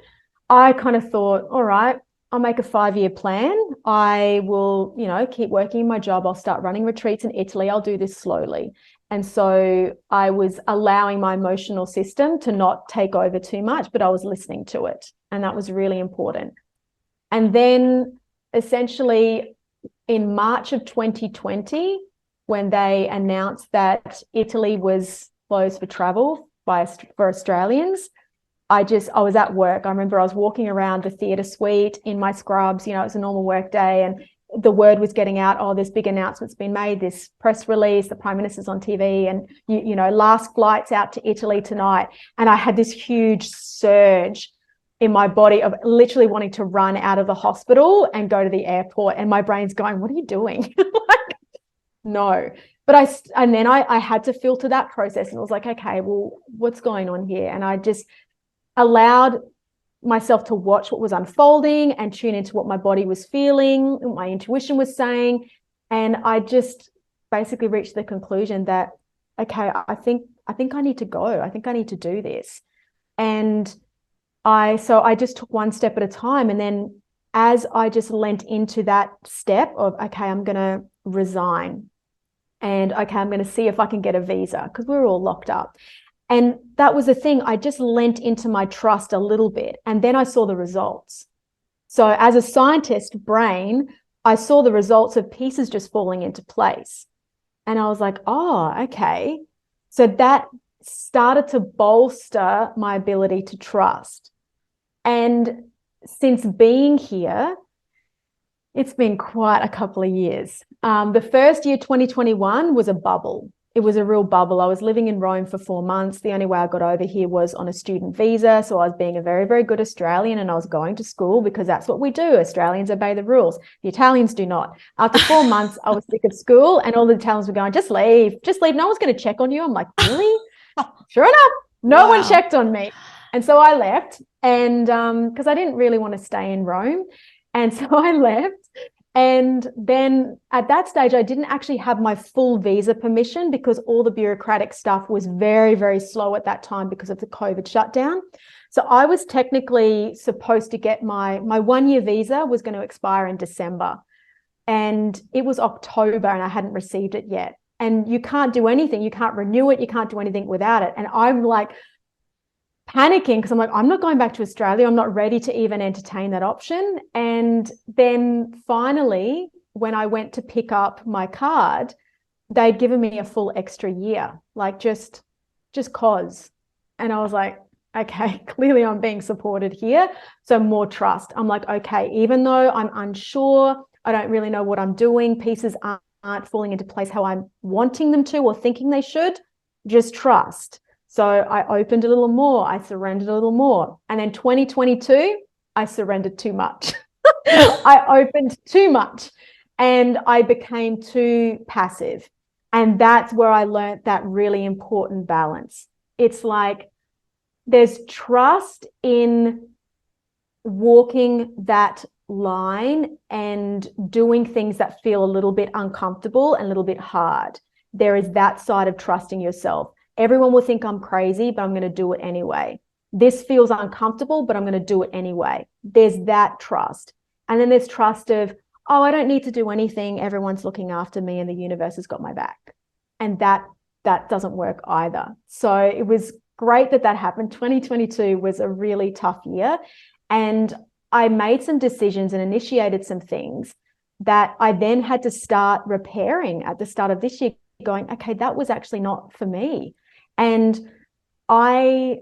I kind of thought, all right, I'll make a 5-year plan. I will, you know, keep working in my job. I'll start running retreats in Italy. I'll do this slowly. And so I was allowing my emotional system to not take over too much, but I was listening to it. And that was really important. And then essentially in March of 2020, when they announced that Italy was closed for travel for Australians, I was at work. I remember I was walking around the theatre suite in my scrubs, you know, it was a normal work day, and the word was getting out, oh, this big announcement's been made, this press release, the Prime Minister's on TV, and, you know, last flight's out to Italy tonight. And I had this huge surge in my body of literally wanting to run out of the hospital and go to the airport. And my brain's going, what are you doing? Like, no. But I had to filter that process, and it was like, okay, well, what's going on here? And I just allowed myself to watch what was unfolding and tune into what my body was feeling, what my intuition was saying. And I just basically reached the conclusion that, okay, I think I need to go. I think I need to do this. And I just took one step at a time. And then as I just lent into that step of, okay, I'm going to resign, and okay, I'm going to see if I can get a visa, because we were all locked up. And that was the thing. I just lent into my trust a little bit, and then I saw the results. So as a scientist brain, I saw the results of pieces just falling into place. And I was like, oh, okay. So that started to bolster my ability to trust. And since being here, it's been quite a couple of years. The first year, 2021, was a bubble. It was a real bubble. I was living in Rome for 4 months. The only way I got over here was on a student visa. So I was being a very, very good Australian, and I was going to school because that's what we do. Australians obey the rules. The Italians do not. After 4 months, I was sick of school, and all the Italians were going, just leave, just leave. No one's going to check on you. I'm like, really? Sure enough, no one checked on me. And so I left, and because I didn't really want to stay in Rome. And so I left. And then at that stage, I didn't actually have my full visa permission because all the bureaucratic stuff was very, very slow at that time because of the COVID shutdown. So I was technically supposed to get my 1-year visa was going to expire in December. And it was October and I hadn't received it yet. And you can't do anything. You can't renew it. You can't do anything without it. And I'm like panicking because I'm like, I'm not going back to Australia. I'm not ready to even entertain that option. And then finally, when I went to pick up my card, they'd given me a full extra year, like just cause. And I was like, okay, clearly I'm being supported here. So more trust. I'm like, okay, even though I'm unsure, I don't really know what I'm doing, pieces aren't falling into place how I'm wanting them to or thinking they should, just trust. So I opened a little more, I surrendered a little more. And then 2022, I surrendered too much. I opened too much and I became too passive. And that's where I learned that really important balance. It's like there's trust in walking that line and doing things that feel a little bit uncomfortable and a little bit hard. There is that side of trusting yourself. Everyone will think I'm crazy, but I'm going to do it anyway. This feels uncomfortable, but I'm going to do it anyway. There's that trust. And then there's trust of, oh, I don't need to do anything. Everyone's looking after me and the universe has got my back. And that doesn't work either. So it was great that happened. 2022 was a really tough year. And I made some decisions and initiated some things that I then had to start repairing at the start of this year, going, okay, that was actually not for me. And I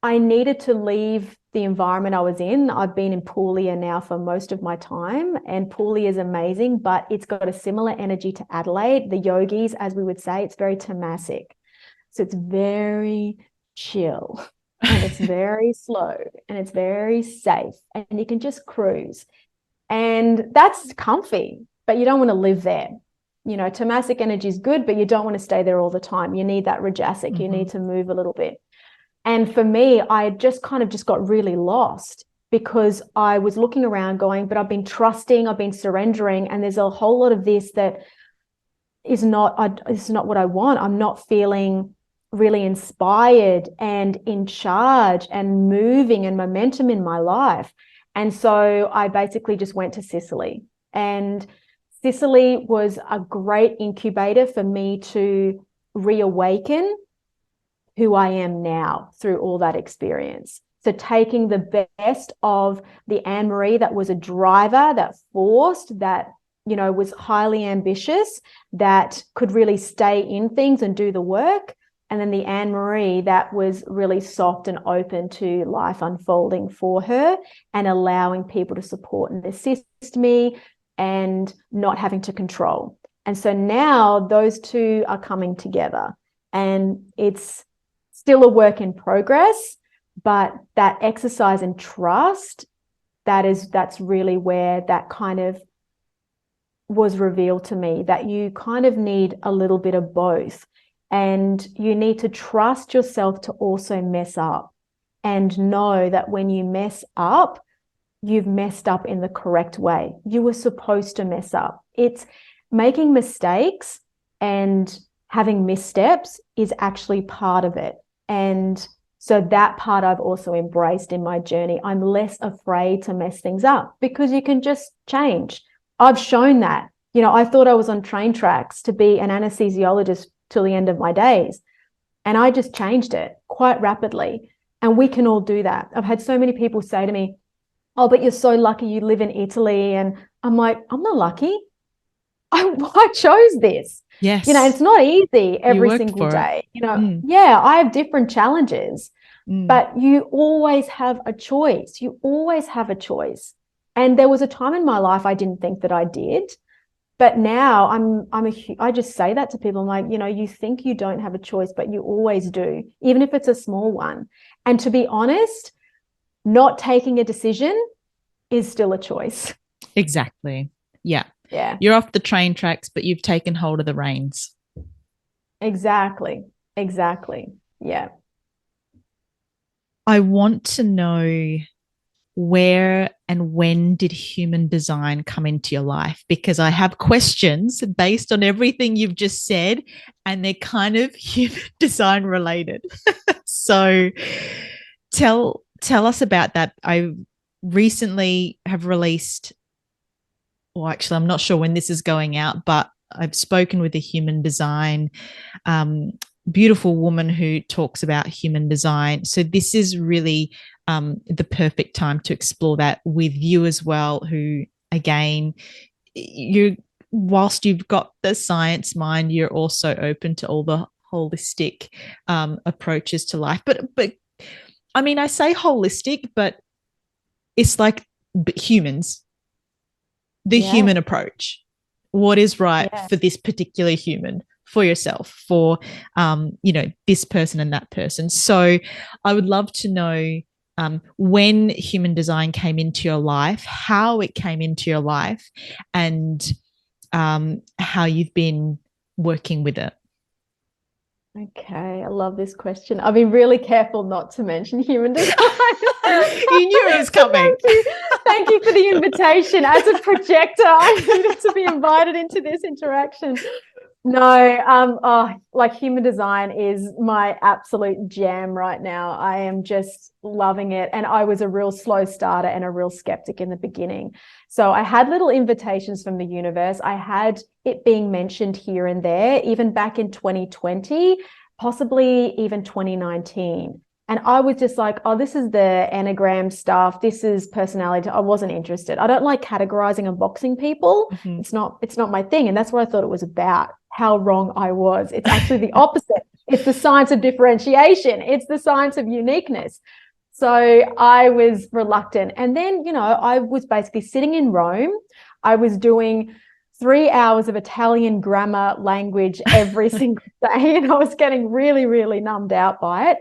needed to leave the environment I was in. I've been in Puglia now for most of my time, and Puglia is amazing, but it's got a similar energy to Adelaide. The yogis, as we would say, it's very tamasic. So it's very chill and it's very slow and it's very safe and you can just cruise. And that's comfy, but you don't want to live there. You know, tamasic energy is good, but you don't want to stay there all the time. You need that rajasic. Mm-hmm. You need to move a little bit. And for me, I just got really lost because I was looking around going, but I've been trusting, I've been surrendering, and there's a whole lot of this that is not what I want. I'm not feeling really inspired and in charge and moving and momentum in my life. And so I basically just went to Sicily, and Sicily was a great incubator for me to reawaken who I am now through all that experience. So taking the best of the Anne-Marie that was a driver, that forced, that, you know, was highly ambitious, that could really stay in things and do the work. And then the Anne-Marie that was really soft and open to life unfolding for her and allowing people to support and assist me and not having to control. And so now those two are coming together, and it's still a work in progress, but that exercise and trust, that's really where that kind of was revealed to me, that you kind of need a little bit of both. And you need to trust yourself to also mess up and know that when you mess up, you've messed up in the correct way. You were supposed to mess up. It's making mistakes and having missteps is actually part of it. And so that part I've also embraced in my journey. I'm less afraid to mess things up because you can just change. I've shown that. You know, I thought I was on train tracks to be an anaesthesiologist till the end of my days. And I just changed it quite rapidly. And we can all do that. I've had so many people say to me, oh, but you're so lucky you live in Italy. And I'm like, I'm not lucky. I chose this. Yes. It's not easy every worked single for it. day. Yeah, I have different challenges, but you always have a choice. You always have a choice. And there was a time in my life I didn't think that I did. But now I just say that to people. I'm like, you think you don't have a choice, but you always do, even if it's a small one. And to be honest, not taking a decision is still a choice. Exactly. Yeah. Yeah. You're off the train tracks, but you've taken hold of the reins. Exactly. Yeah. I want to know, where and when did human design come into your life? Because I have questions based on everything you've just said, and they're kind of human design related. So tell us about that. I recently have released, well, actually, I'm not sure when this is going out, but I've spoken with a human design beautiful woman who talks about human design. So this is really the perfect time to explore that with you as well, who, again, whilst you've got the science mind, you're also open to all the holistic approaches to life. But I mean, I say holistic, but it's like humans, the human approach. What is right for this particular human, for yourself, for this person and that person. So I would love to know when human design came into your life, how it came into your life, and how you've been working with it. Okay, I love this question. I've been really careful not to mention human design. You knew it was coming. Thank you for the invitation. As a projector, I needed to be invited into this interaction. No, like human design is my absolute jam right now. I am just loving it. And I was a real slow starter and a real skeptic in the beginning. So I had little invitations from the universe. I had it being mentioned here and there, even back in 2020, possibly even 2019. And I was just like, oh, this is the Enneagram stuff. This is personality. I wasn't interested. I don't like categorizing and boxing people. Mm-hmm. It's not my thing. And that's what I thought it was about. How wrong I was. It's actually the opposite. It's the science of differentiation. It's the science of uniqueness. So I was reluctant. And then, I was basically sitting in Rome. I was doing 3 hours of Italian grammar language every single day. And I was getting really, really numbed out by it.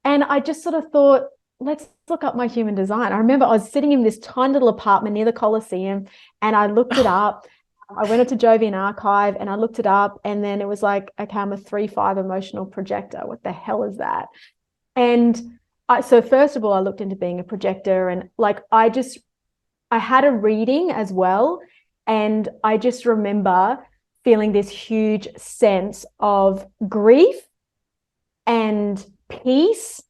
And I just sort of thought, let's look up my human design. I remember I was sitting in this tiny little apartment near the Colosseum, and I looked it up. I went into Jovian Archive and I looked it up, and then it was like, okay, I'm a 3/5 emotional projector. What the hell is that? And so first of all, I looked into being a projector, and like, I had a reading as well. And I just remember feeling this huge sense of grief and peace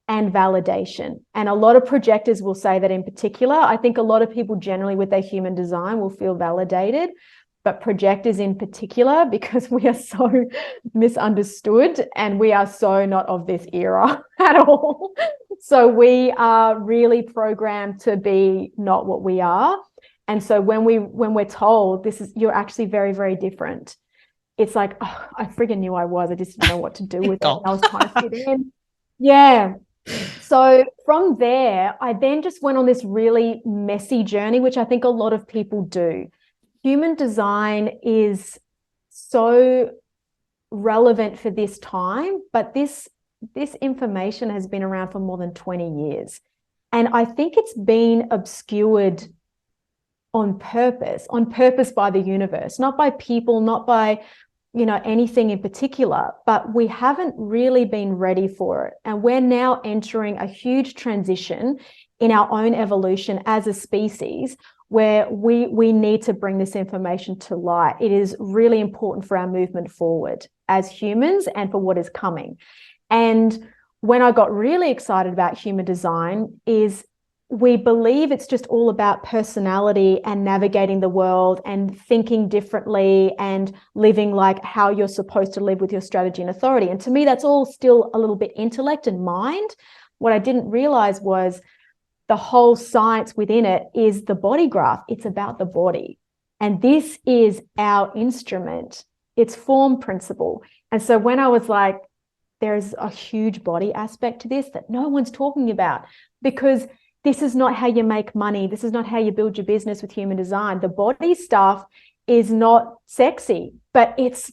and validation. And a lot of projectors will say that in particular. I think a lot of people generally with their human design will feel validated, but projectors in particular, because we are so misunderstood and we are so not of this era at all. So we are really programmed to be not what we are. And so when we're told you're actually very, very different, it's like, oh, I friggin' knew I was. I just didn't know what to do with it. And I was trying to fit in. Yeah. So from there, I then just went on this really messy journey, which I think a lot of people do. Human design is so relevant for this time, but this information has been around for more than 20 years. And I think it's been obscured on purpose by the universe, not by people, not by anything in particular, but we haven't really been ready for it. And we're now entering a huge transition in our own evolution as a species, where we need to bring this information to light. It is really important for our movement forward as humans and for what is coming. And when I got really excited about human design is we believe it's just all about personality and navigating the world and thinking differently and living like how you're supposed to live with your strategy and authority. And to me, that's all still a little bit intellect and mind. What I didn't realize was the whole science within it is the body graph. It's about the body. And this is our instrument. It's form principle. And so when I was like, there's a huge body aspect to this that no one's talking about, because this is not how you make money. This is not how you build your business with human design. The body stuff is not sexy, but it's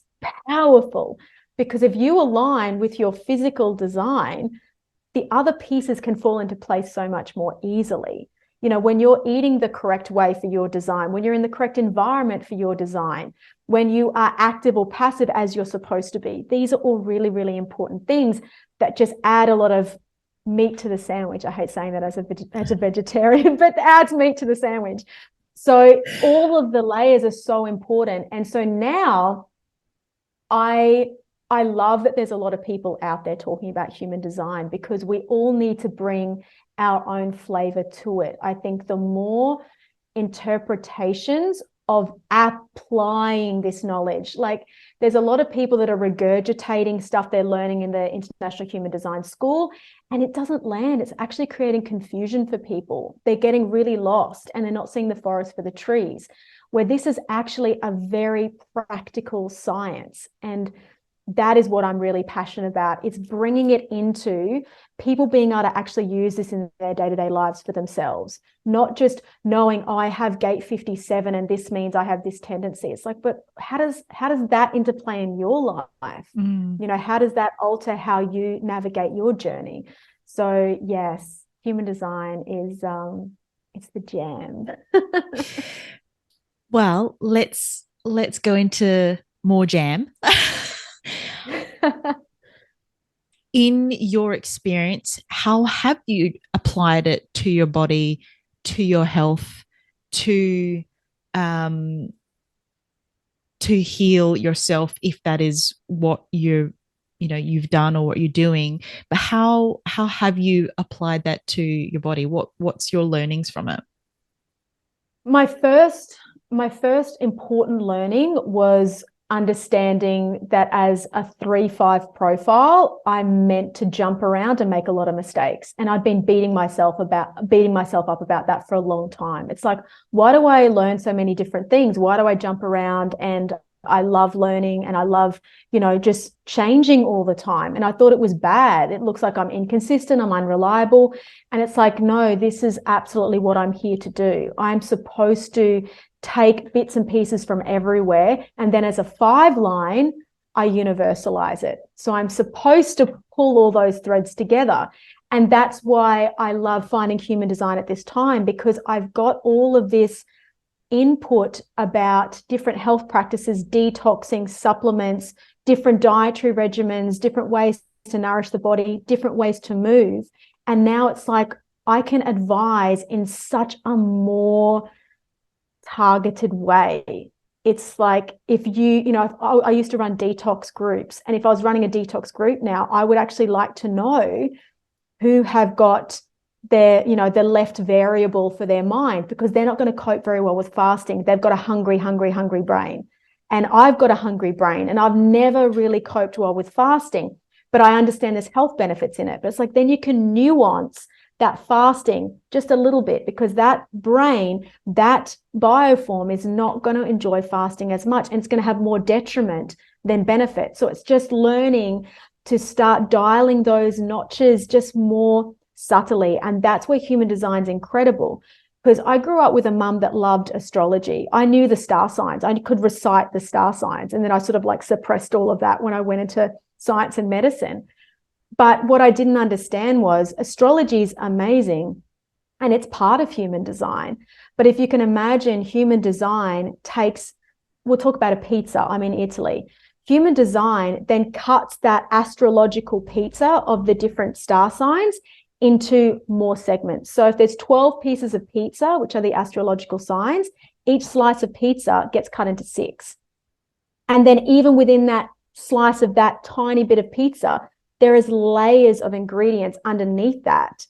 powerful, because if you align with your physical design, the other pieces can fall into place so much more easily. You know, when you're eating the correct way for your design, when you're in the correct environment for your design, when you are active or passive as you're supposed to be, these are all really, really important things that just add a lot of meat to the sandwich. I hate saying that as a vegetarian, but adds meat to the sandwich. So all of the layers are so important. And so now I love that there's a lot of people out there talking about human design, because we all need to bring our own flavor to it. I think the more interpretations of applying this knowledge, like there's a lot of people that are regurgitating stuff they're learning in the International Human Design School, and it doesn't land. It's actually creating confusion for people. They're getting really lost and they're not seeing the forest for the trees, where this is actually a very practical science. And that is what I'm really passionate about. It's bringing it into people being able to actually use this in their day-to-day lives for themselves, not just knowing, oh, I have gate 57 and this means I have this tendency. It's like, but how does that interplay in your life? You know, how does that alter how you navigate your journey? So yes, human design is it's the jam. Well, let's go into more jam. In your experience, how have you applied it to your body, to your health, to heal yourself, if that is what you've done or what you're doing? But how have you applied that to your body? What's your learnings from it? My first important learning was understanding that as a 3-5 profile, I'm meant to jump around and make a lot of mistakes. And I've been beating myself up about that for a long time. It's like, why do I learn so many different things? Why do I jump around? And I love learning and I love, just changing all the time. And I thought it was bad. It looks like I'm inconsistent, I'm unreliable. And it's like, no, this is absolutely what I'm here to do. I'm supposed to take bits and pieces from everywhere. And then as a 5 line, I universalize it. So I'm supposed to pull all those threads together. And that's why I love finding human design at this time, because I've got all of this input about different health practices, detoxing, supplements, different dietary regimens, different ways to nourish the body, different ways to move. And now it's like I can advise in such a more targeted way. It's like if I used to run detox groups, and if I was running a detox group now, I would actually like to know who have got their left variable for their mind, because they're not going to cope very well with fasting. They've got a hungry brain, and I've got a hungry brain, and I've never really coped well with fasting, but I understand there's health benefits in it. But it's like, then you can nuance that fasting just a little bit, because that brain, that bioform is not going to enjoy fasting as much, and it's going to have more detriment than benefit. So it's just learning to start dialing those notches just more subtly. And that's where human design is incredible, because I grew up with a mum that loved astrology. I knew the star signs. I could recite the star signs. And then I sort of like suppressed all of that when I went into science and medicine. But what I didn't understand was astrology is amazing and it's part of human design. But if you can imagine, human design we'll talk about a pizza. I'm in Italy. Human design then cuts that astrological pizza of the different star signs into more segments. So if there's 12 pieces of pizza, which are the astrological signs, each slice of pizza gets cut into 6. And then even within that slice of that tiny bit of pizza, there is layers of ingredients underneath that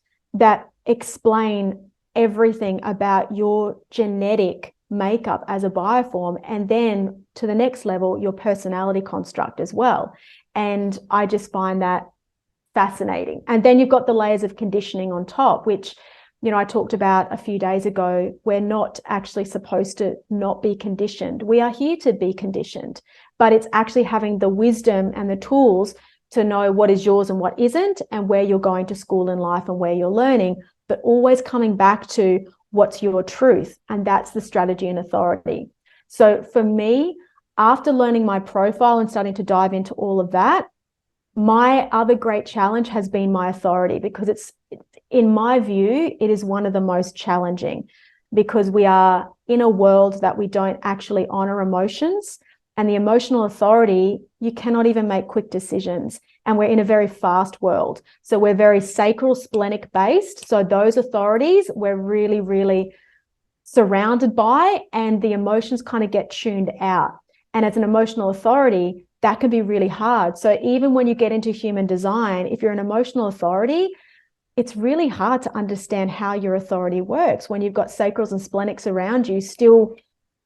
explain everything about your genetic makeup as a bioform, and then to the next level, your personality construct as well. And I just find that fascinating. And then you've got the layers of conditioning on top, which I talked about a few days ago, we're not actually supposed to not be conditioned. We are here to be conditioned, but it's actually having the wisdom and the tools to know what is yours and what isn't, and where you're going to school in life and where you're learning, but always coming back to what's your truth. And that's the strategy and authority. So for me, after learning my profile and starting to dive into all of that, my other great challenge has been my authority, because it's, in my view, it is one of the most challenging, because we are in a world that we don't actually honor emotions, and the emotional authority, you cannot even make quick decisions. And we're in a very fast world. So we're very sacral splenic based. So those authorities we're really, really surrounded by, and the emotions kind of get tuned out. And as an emotional authority, that can be really hard. So even when you get into human design, if you're an emotional authority, it's really hard to understand how your authority works when you've got sacrals and splenics around you still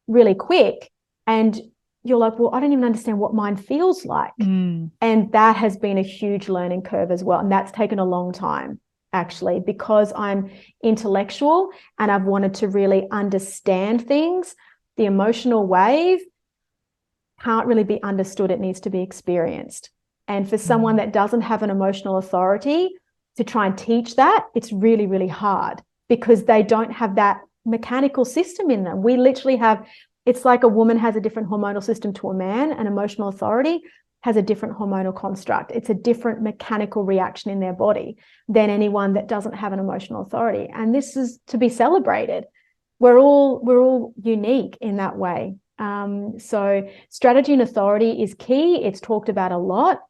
really quick. And you're like, well, I don't even understand what mine feels like. And that has been a huge learning curve as well. And that's taken a long time, actually, because I'm intellectual and I've wanted to really understand things. The emotional wave can't really be understood. It needs to be experienced. And for someone that doesn't have an emotional authority to try and teach that, it's really, really hard, because they don't have that mechanical system in them. We literally have, it's like a woman has a different hormonal system to a man, and emotional authority has a different hormonal construct. It's a different mechanical reaction in their body than anyone that doesn't have an emotional authority. And this is to be celebrated. We're all unique in that way. So strategy and authority is key. It's talked about a lot,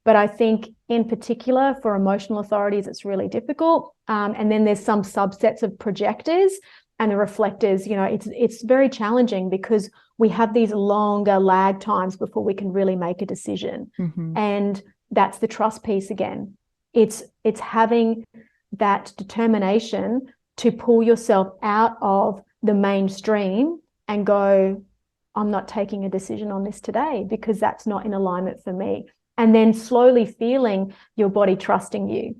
but I think in particular for emotional authorities, it's really difficult. And then there's some subsets of projectors and the reflectors. It's very challenging, because we have these longer lag times before we can really make a decision. And that's the trust piece again. It's having that determination to pull yourself out of the mainstream and go, I'm not taking a decision on this today, because that's not in alignment for me. And then slowly feeling your body trusting you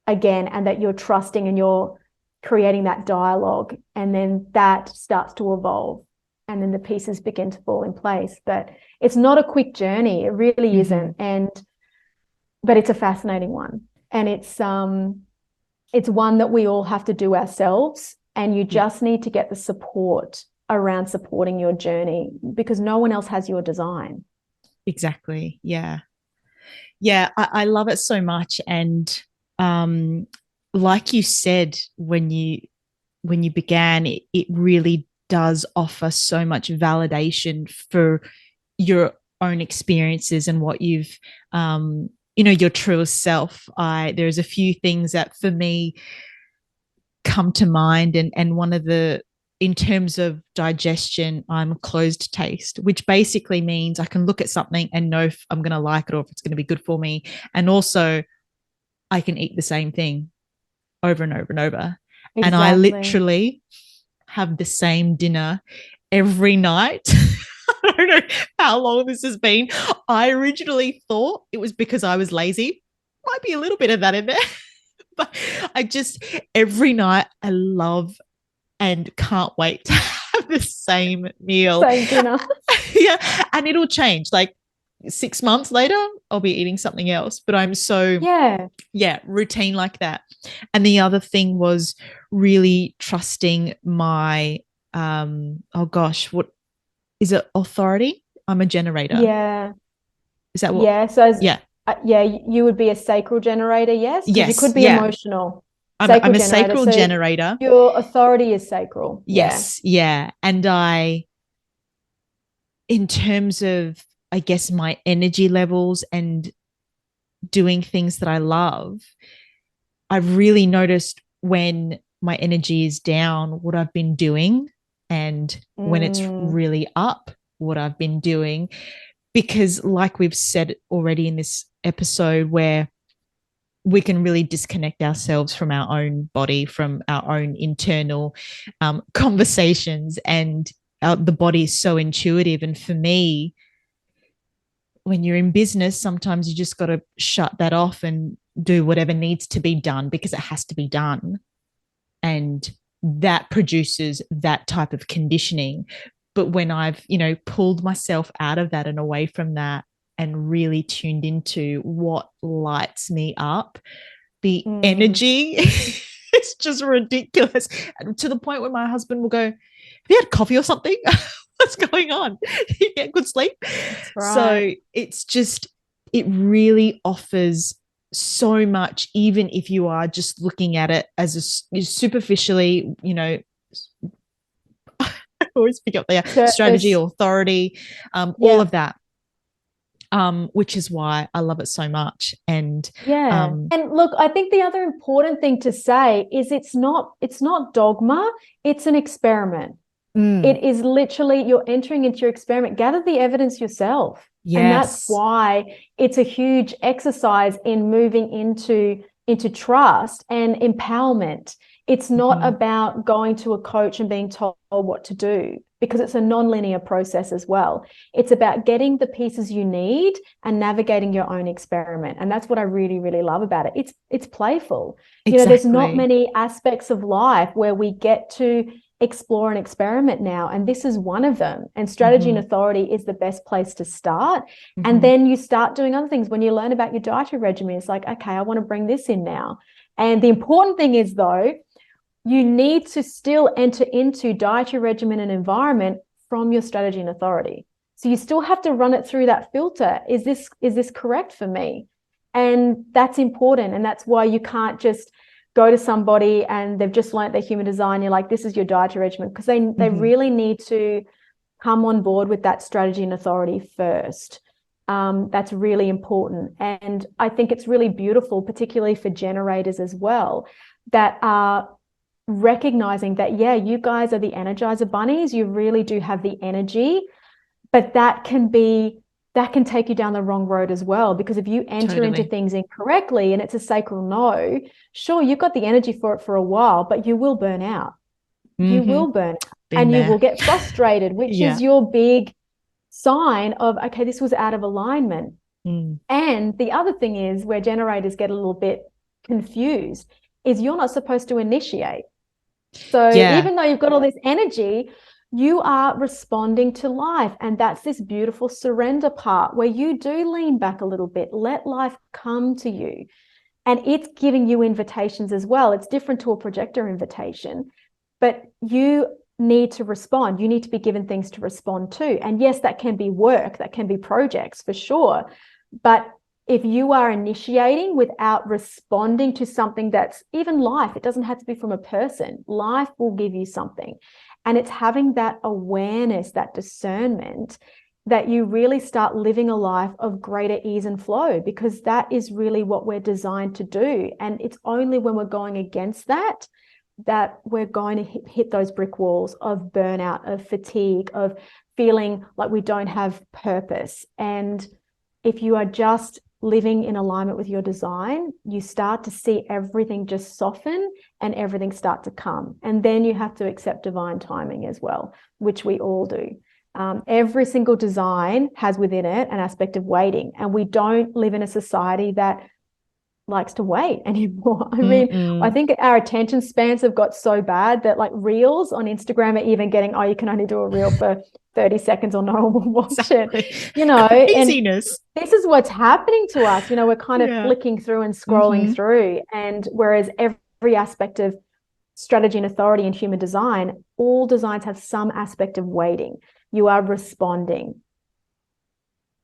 again, and that you're trusting and you're creating that dialogue. And then that starts to evolve. And then the pieces begin to fall in place. But it's not a quick journey. It really isn't. But it's a fascinating one. And it's one that we all have to do ourselves. And you just need to get the support around supporting your journey, because no one else has your design. Exactly. Yeah. I love it so much. And like you said, when you began, it really does offer so much validation for your own experiences and what you've your truest self. There's a few things that for me come to mind, and one of the, in terms of digestion, I'm closed taste, which basically means I can look at something and know if I'm going to like it or if it's going to be good for me. And also I can eat the same thing over and over and over. Exactly. And I literally have the same dinner every night. I don't know how long this has been. I originally thought it was because I was lazy. Might be a little bit of that in there. But every night I love and can't wait to have the same meal. Same dinner. Yeah. And it'll change. Like 6 months later, I'll be eating something else. But I'm so, routine like that. And the other thing was really trusting my, what is it? Authority? I'm a generator. Yeah. Is that what? Yeah. So, you would be a sacral generator, yes? Yes. You could be emotional. I'm a sacral generator. Your authority is sacral. Yes. Yeah. And in terms of, I guess, my energy levels and doing things that I love, I've really noticed when my energy is down, what I've been doing, and when it's really up, what I've been doing. Because like we've said already in this episode, where we can really disconnect ourselves from our own body, from our own internal conversations, and the body is so intuitive. And for me, when you're in business, sometimes you just got to shut that off and do whatever needs to be done because it has to be done. and that produces that type of conditioning. But when I've, pulled myself out of that and away from that and really tuned into what lights me up, the energy is just ridiculous. To the point where my husband will go, "Have you had coffee or something? What's going on? You get good sleep?" Right. So it really offers so much, even if you are just looking at it as a superficially, I always pick up there, strategy, authority, all of that. Which is why I love it so much. And and look, I think the other important thing to say is it's not dogma, it's an experiment. It is literally, you're entering into your experiment. Gather the evidence yourself. Yes. And that's why it's a huge exercise in moving into trust and empowerment. It's not about going to a coach and being told what to do, because it's a non-linear process as well. It's about getting the pieces you need and navigating your own experiment. And that's what I really, really love about it. It's playful. Exactly. There's not many aspects of life where we get to explore and experiment now, and this is one of them. And strategy and authority is the best place to start. And then you start doing other things. When you learn about your dietary regimen, it's like, okay, I want to bring this in now. And the important thing is, though, you need to still enter into dietary regimen and environment from your strategy and authority. So you still have to run it through that filter. Is this correct for me? And that's important. And that's why you can't just go to somebody and they've just learned their human design. You're like, this is your dietary regimen, because they really need to come on board with that strategy and authority first. That's really important. And I think it's really beautiful, particularly for generators as well, that are recognizing that, yeah, you guys are the energizer bunnies. You really do have the energy, but that can take you down the wrong road as well, because if you enter into things incorrectly and it's a sacral no, sure, you've got the energy for it for a while, but you will burn out. You will burn out. You will get frustrated, which is your big sign of, okay, this was out of alignment. And the other thing is, where generators get a little bit confused, is you're not supposed to initiate. So even though you've got all this energy, you are responding to life. And that's this beautiful surrender part where you do lean back a little bit, let life come to you. And it's giving you invitations as well. It's different to a projector invitation, but you need to respond. You need to be given things to respond to. And yes, that can be work, that can be projects for sure. But if you are initiating without responding to something that's even life, it doesn't have to be from a person. Life will give you something. And it's having that awareness, that discernment, that you really start living a life of greater ease and flow, because that is really what we're designed to do. And it's only when we're going against that we're going to hit those brick walls of burnout, of fatigue, of feeling like we don't have purpose. And if you are just living in alignment with your design, you start to see everything just soften and everything start to come. And then you have to accept divine timing as well, which we all do. Every single design has within it an aspect of waiting, and we don't live in a society that likes to wait anymore. I mean, I think our attention spans have got so bad that, like, reels on Instagram are even getting, you can only do a reel for 30 seconds or no one will watch it. Craziness. And this is what's happening to us. We're kind of flicking through and scrolling through. And whereas every aspect of strategy and authority and human design, all designs have some aspect of waiting. You are responding.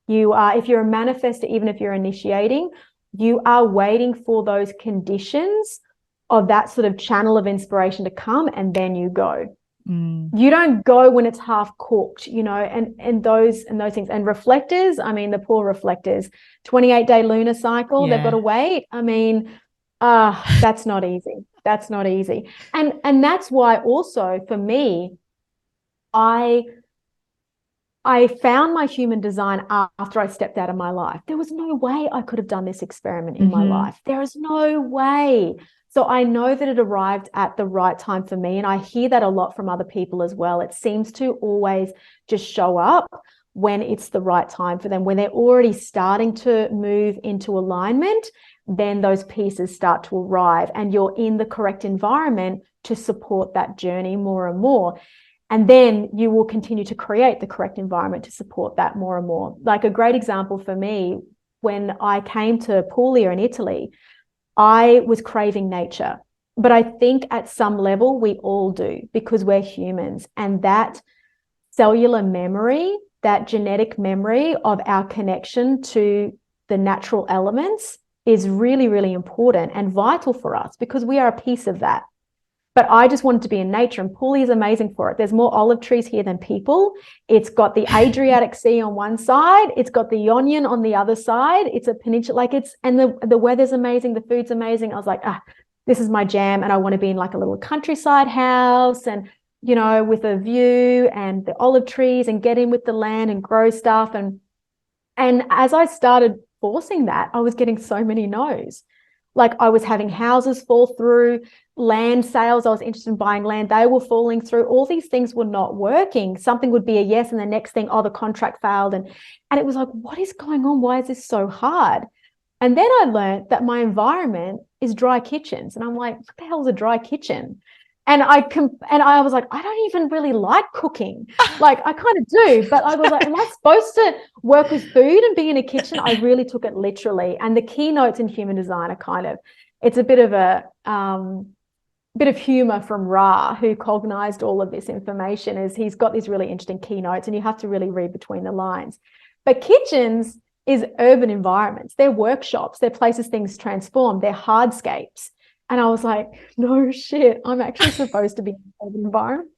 If you're a manifestor, even if you're initiating, you are waiting for those conditions of that sort of channel of inspiration to come, and then you go. You don't go when it's half cooked, and those things. And reflectors, I mean, the poor reflectors, 28-day lunar cycle, they've got to wait. I mean, that's not easy. That's not easy. And that's why also for me, I found my human design after I stepped out of my life. There was no way I could have done this experiment in my life. There is no way. So I know that it arrived at the right time for me. And I hear that a lot from other people as well. It seems to always just show up when it's the right time for them, when they're already starting to move into alignment then those pieces start to arrive and you're in the correct environment to support that journey more and more. And then you will continue to create the correct environment to support that more and more. Like a great example for me, when I came to Puglia in Italy, I was craving nature. But I think at some level we all do, because we're humans. And that cellular memory, that genetic memory of our connection to the natural elements is really, really important and vital for us, because we are a piece of that. But I just wanted to be in nature, and Puglia is amazing for it. There's more olive trees here than people. It's got the Adriatic Sea on one side. It's got the Ionian on the other side. It's a peninsula, and the weather's amazing. The food's amazing. I was like, this is my jam. And I want to be in like a little countryside house and, with a view and the olive trees, and get in with the land and grow stuff. And as I started forcing that, I was getting so many no's. Like I was having houses fall through, land sales. I was interested in buying land. They were falling through. All these things were not working. Something would be a yes, and the next thing, the contract failed. And it was like, what is going on? Why is this so hard? And then I learned that my environment is dry kitchens. And I'm like, what the hell is a dry kitchen? And I was like, I don't even really like cooking. Like I kind of do, but I was like, am I supposed to work with food and be in a kitchen? I really took it literally. And the keynotes in human design are it's a bit of humor from Ra, who cognized all of this information. Is he's got these really interesting keynotes, and you have to really read between the lines. But kitchens is urban environments. They're workshops. They're places things transform. They're hardscapes. And I was like, no shit, I'm actually supposed to be in an urban environment.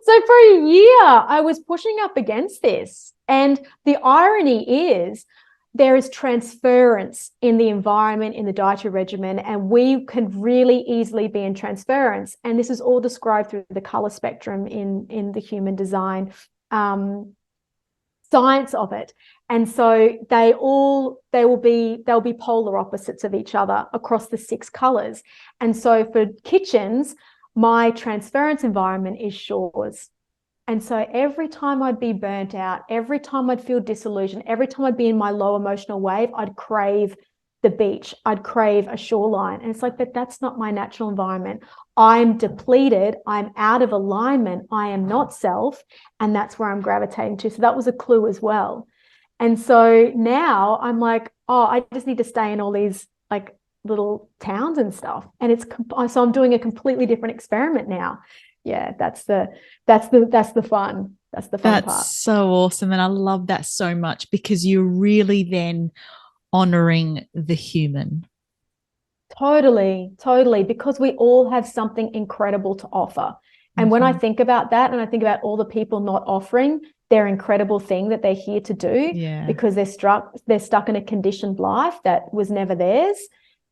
So for a year, I was pushing up against this. And the irony is there is transference in the environment, in the dietary regimen, and we can really easily be in transference. And this is all described through the color spectrum in the human design science of it. And so they'll be polar opposites of each other across the 6 colors. And so for kitchens, my transference environment is shores. And so every time I'd be burnt out, every time I'd feel disillusioned, every time I'd be in my low emotional wave, I'd crave the beach. I'd crave a shoreline. And it's like, but that's not my natural environment. I'm depleted. I'm out of alignment. I am not self. And that's where I'm gravitating to. So that was a clue as well. And so now I'm like, I just need to stay in all these like little towns and stuff. And so I'm doing a completely different experiment now. Yeah, that's the fun. That's the fun part. That's so awesome. And I love that so much, because you're really then honoring the human. Totally. Because we all have something incredible to offer. And when I think about that, and I think about all the people not offering their incredible thing that they're here to do, because they're stuck in a conditioned life that was never theirs,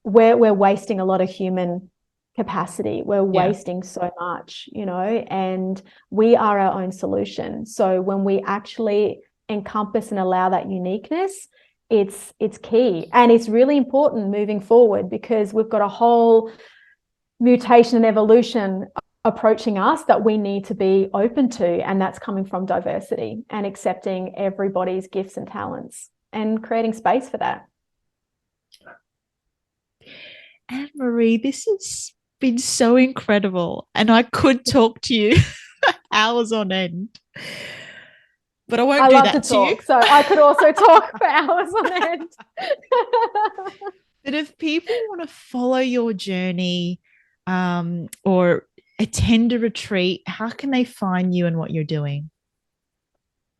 we're wasting a lot of human capacity. We're wasting so much, and we are our own solution. So when we actually encompass and allow that uniqueness, it's key. And it's really important moving forward, because we've got a whole mutation and evolution approaching us that we need to be open to, and that's coming from diversity and accepting everybody's gifts and talents and creating space for that. And Maree, this has been so incredible, and I could talk to you hours on end, but I won't do that to you. So I could also talk for hours on end. But if people want to follow your journey or attend a retreat, how can they find you and what you're doing?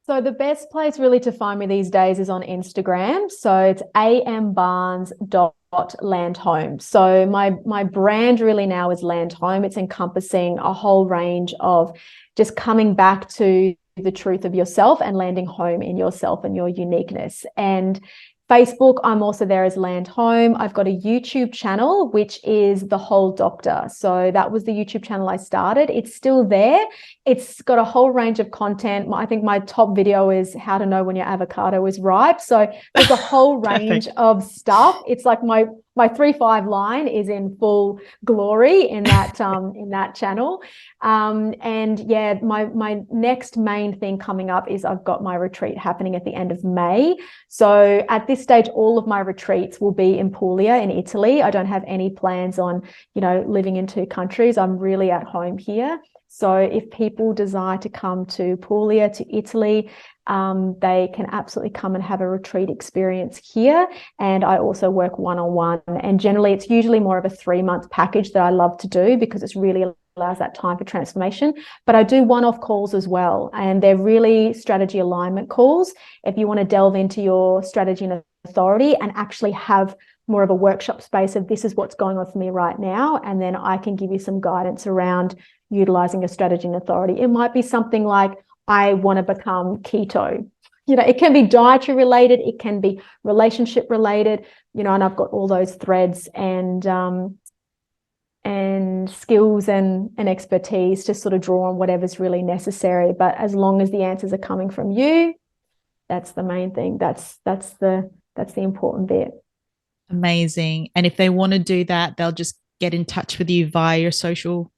So the best place really to find me these days is on Instagram. So it's ambarnes.landhome. So my brand really now is Land Home. It's encompassing a whole range of just coming back to the truth of yourself and landing home in yourself and your uniqueness. And Facebook, I'm also there as Land Home. I've got a YouTube channel, which is The Whole Doctor. So that was the YouTube channel I started. It's still there. It's got a whole range of content. I think my top video is how to know when your avocado is ripe. So there's a whole range of stuff. It's like my my 3-5 line is in full glory in that in that channel. And yeah, my next main thing coming up is I've got my retreat happening at the end of May. So at this stage, all of my retreats will be in Puglia in Italy. I don't have any plans on, living in 2 countries. I'm really at home here. So if people desire to come to Puglia, to Italy, they can absolutely come and have a retreat experience here. And I also work one-on-one. And generally, it's usually more of a 3-month package that I love to do because it's really allows that time for transformation. But I do one-off calls as well. And they're really strategy alignment calls. If you want to delve into your strategy and authority and actually have more of a workshop space of this is what's going on for me right now. And then I can give you some guidance around utilizing a strategy and authority. It might be something like, I want to become keto. It can be dietary related, it can be relationship related, and I've got all those threads and skills and expertise to sort of draw on whatever's really necessary. But as long as the answers are coming from you, that's the main thing. That's the important bit. Amazing. And if they want to do that, they'll just get in touch with you via your socials?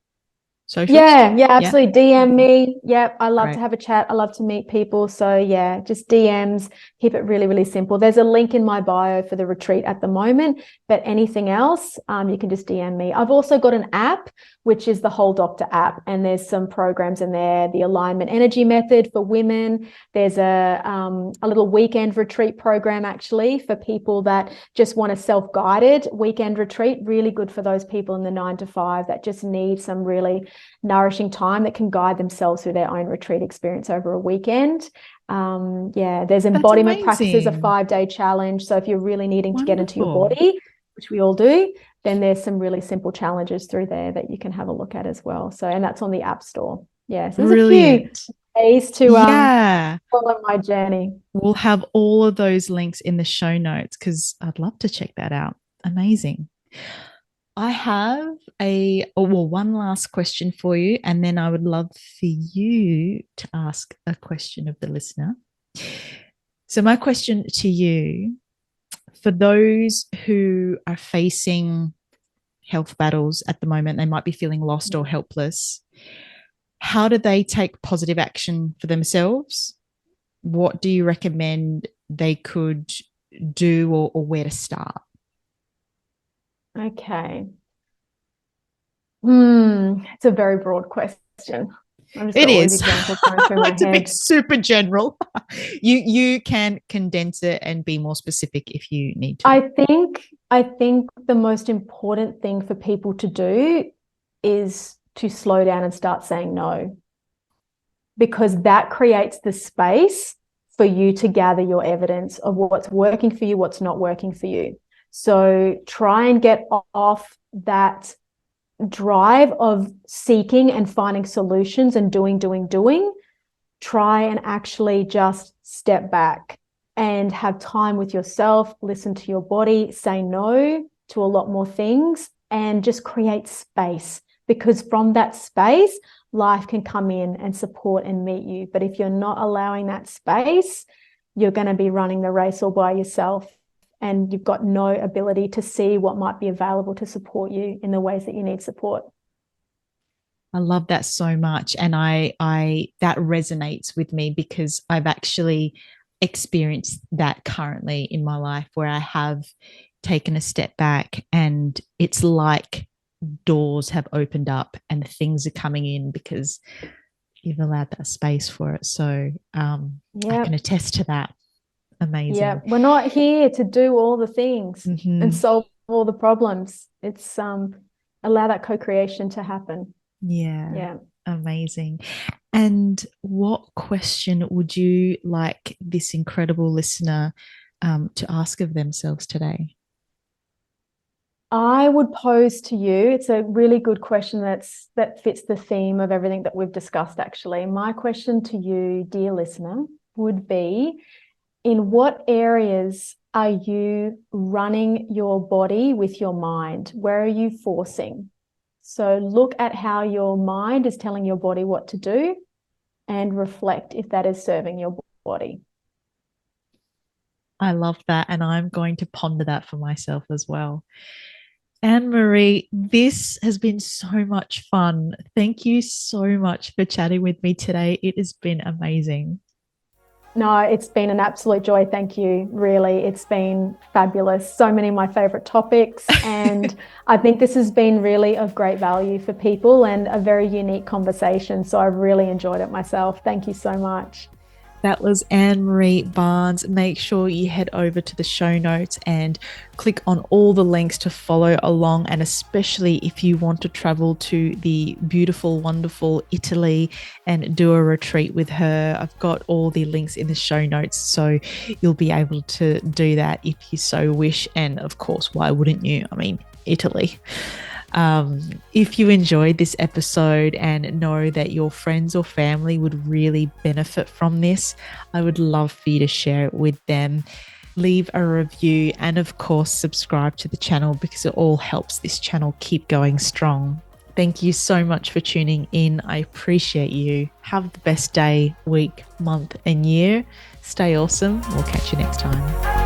Yeah, absolutely. DM me. Yep, I love Great. to have a chat. I love to meet people. So yeah, just DMs. Keep it really, really simple. There's a link in my bio for the retreat at the moment, but anything else, you can just DM me. I've also got an app, which is the Whole Doctor app, and there's some programs in there. The alignment energy method for women. There's a little weekend retreat program actually for people that just want a self-guided weekend retreat. Really good for those people in the 9 to 5 that just need some really nourishing time that can guide themselves through their own retreat experience over a weekend. There's embodiment practices, a 5-day challenge. So if you're really needing to get into your body, which we all do, then there's some really simple challenges through there that you can have a look at as well. So, and that's on the App Store. Yeah, so there's a few ways to follow my journey. We'll have all of those links in the show notes because I'd love to check that out. Amazing. I have one last question for you, and then I would love for you to ask a question of the listener. So my question to you, for those who are facing health battles at the moment, they might be feeling lost or helpless. How do they take positive action for themselves? What do you recommend they could do or where to start? Okay. It's a very broad question. It is. To be super general. You can condense it and be more specific if you need to. I think the most important thing for people to do is to slow down and start saying no, because that creates the space for you to gather your evidence of what's working for you, what's not working for you. So try and get off that drive of seeking and finding solutions and doing. Try and actually just step back and have time with yourself, listen to your body, say no to a lot more things, and just create space, because from that space, life can come in and support and meet you. But if you're not allowing that space, you're going to be running the race all by yourself, and you've got no ability to see what might be available to support you in the ways that you need support. I love that so much. And I that resonates with me because I've actually experienced that currently in my life, where I have taken a step back and it's like doors have opened up and things are coming in because you've allowed that space for it. So I can attest to that. Amazing. Yeah, we're not here to do all the things and solve all the problems. It's allow that co-creation to happen. Yeah. Amazing. And what question would you like this incredible listener to ask of themselves today? I would pose to you, it's a really good question that fits the theme of everything that we've discussed, actually. My question to you, dear listener, would be, in what areas are you running your body with your mind? Where are you forcing? So look at how your mind is telling your body what to do and reflect if that is serving your body. I love that. And I'm going to ponder that for myself as well. Anne Maree, this has been so much fun. Thank you so much for chatting with me today. It has been amazing. No, it's been an absolute joy. Thank you. Really, it's been fabulous. So many of my favorite topics. And I think this has been really of great value for people and a very unique conversation. So I've really enjoyed it myself. Thank you so much. That was Anne Maree Barnes. Make sure you head over to the show notes and click on all the links to follow along. And especially if you want to travel to the beautiful, wonderful Italy and do a retreat with her, I've got all the links in the show notes. So you'll be able to do that if you so wish. And of course, why wouldn't you? I mean, Italy. If you enjoyed this episode and know that your friends or family would really benefit from this, I would love for you to share it with them. Leave a review and, of course, subscribe to the channel because it all helps this channel keep going strong. Thank you so much for tuning in. I appreciate you. Have the best day, week, month, and year. Stay awesome. We'll catch you next time.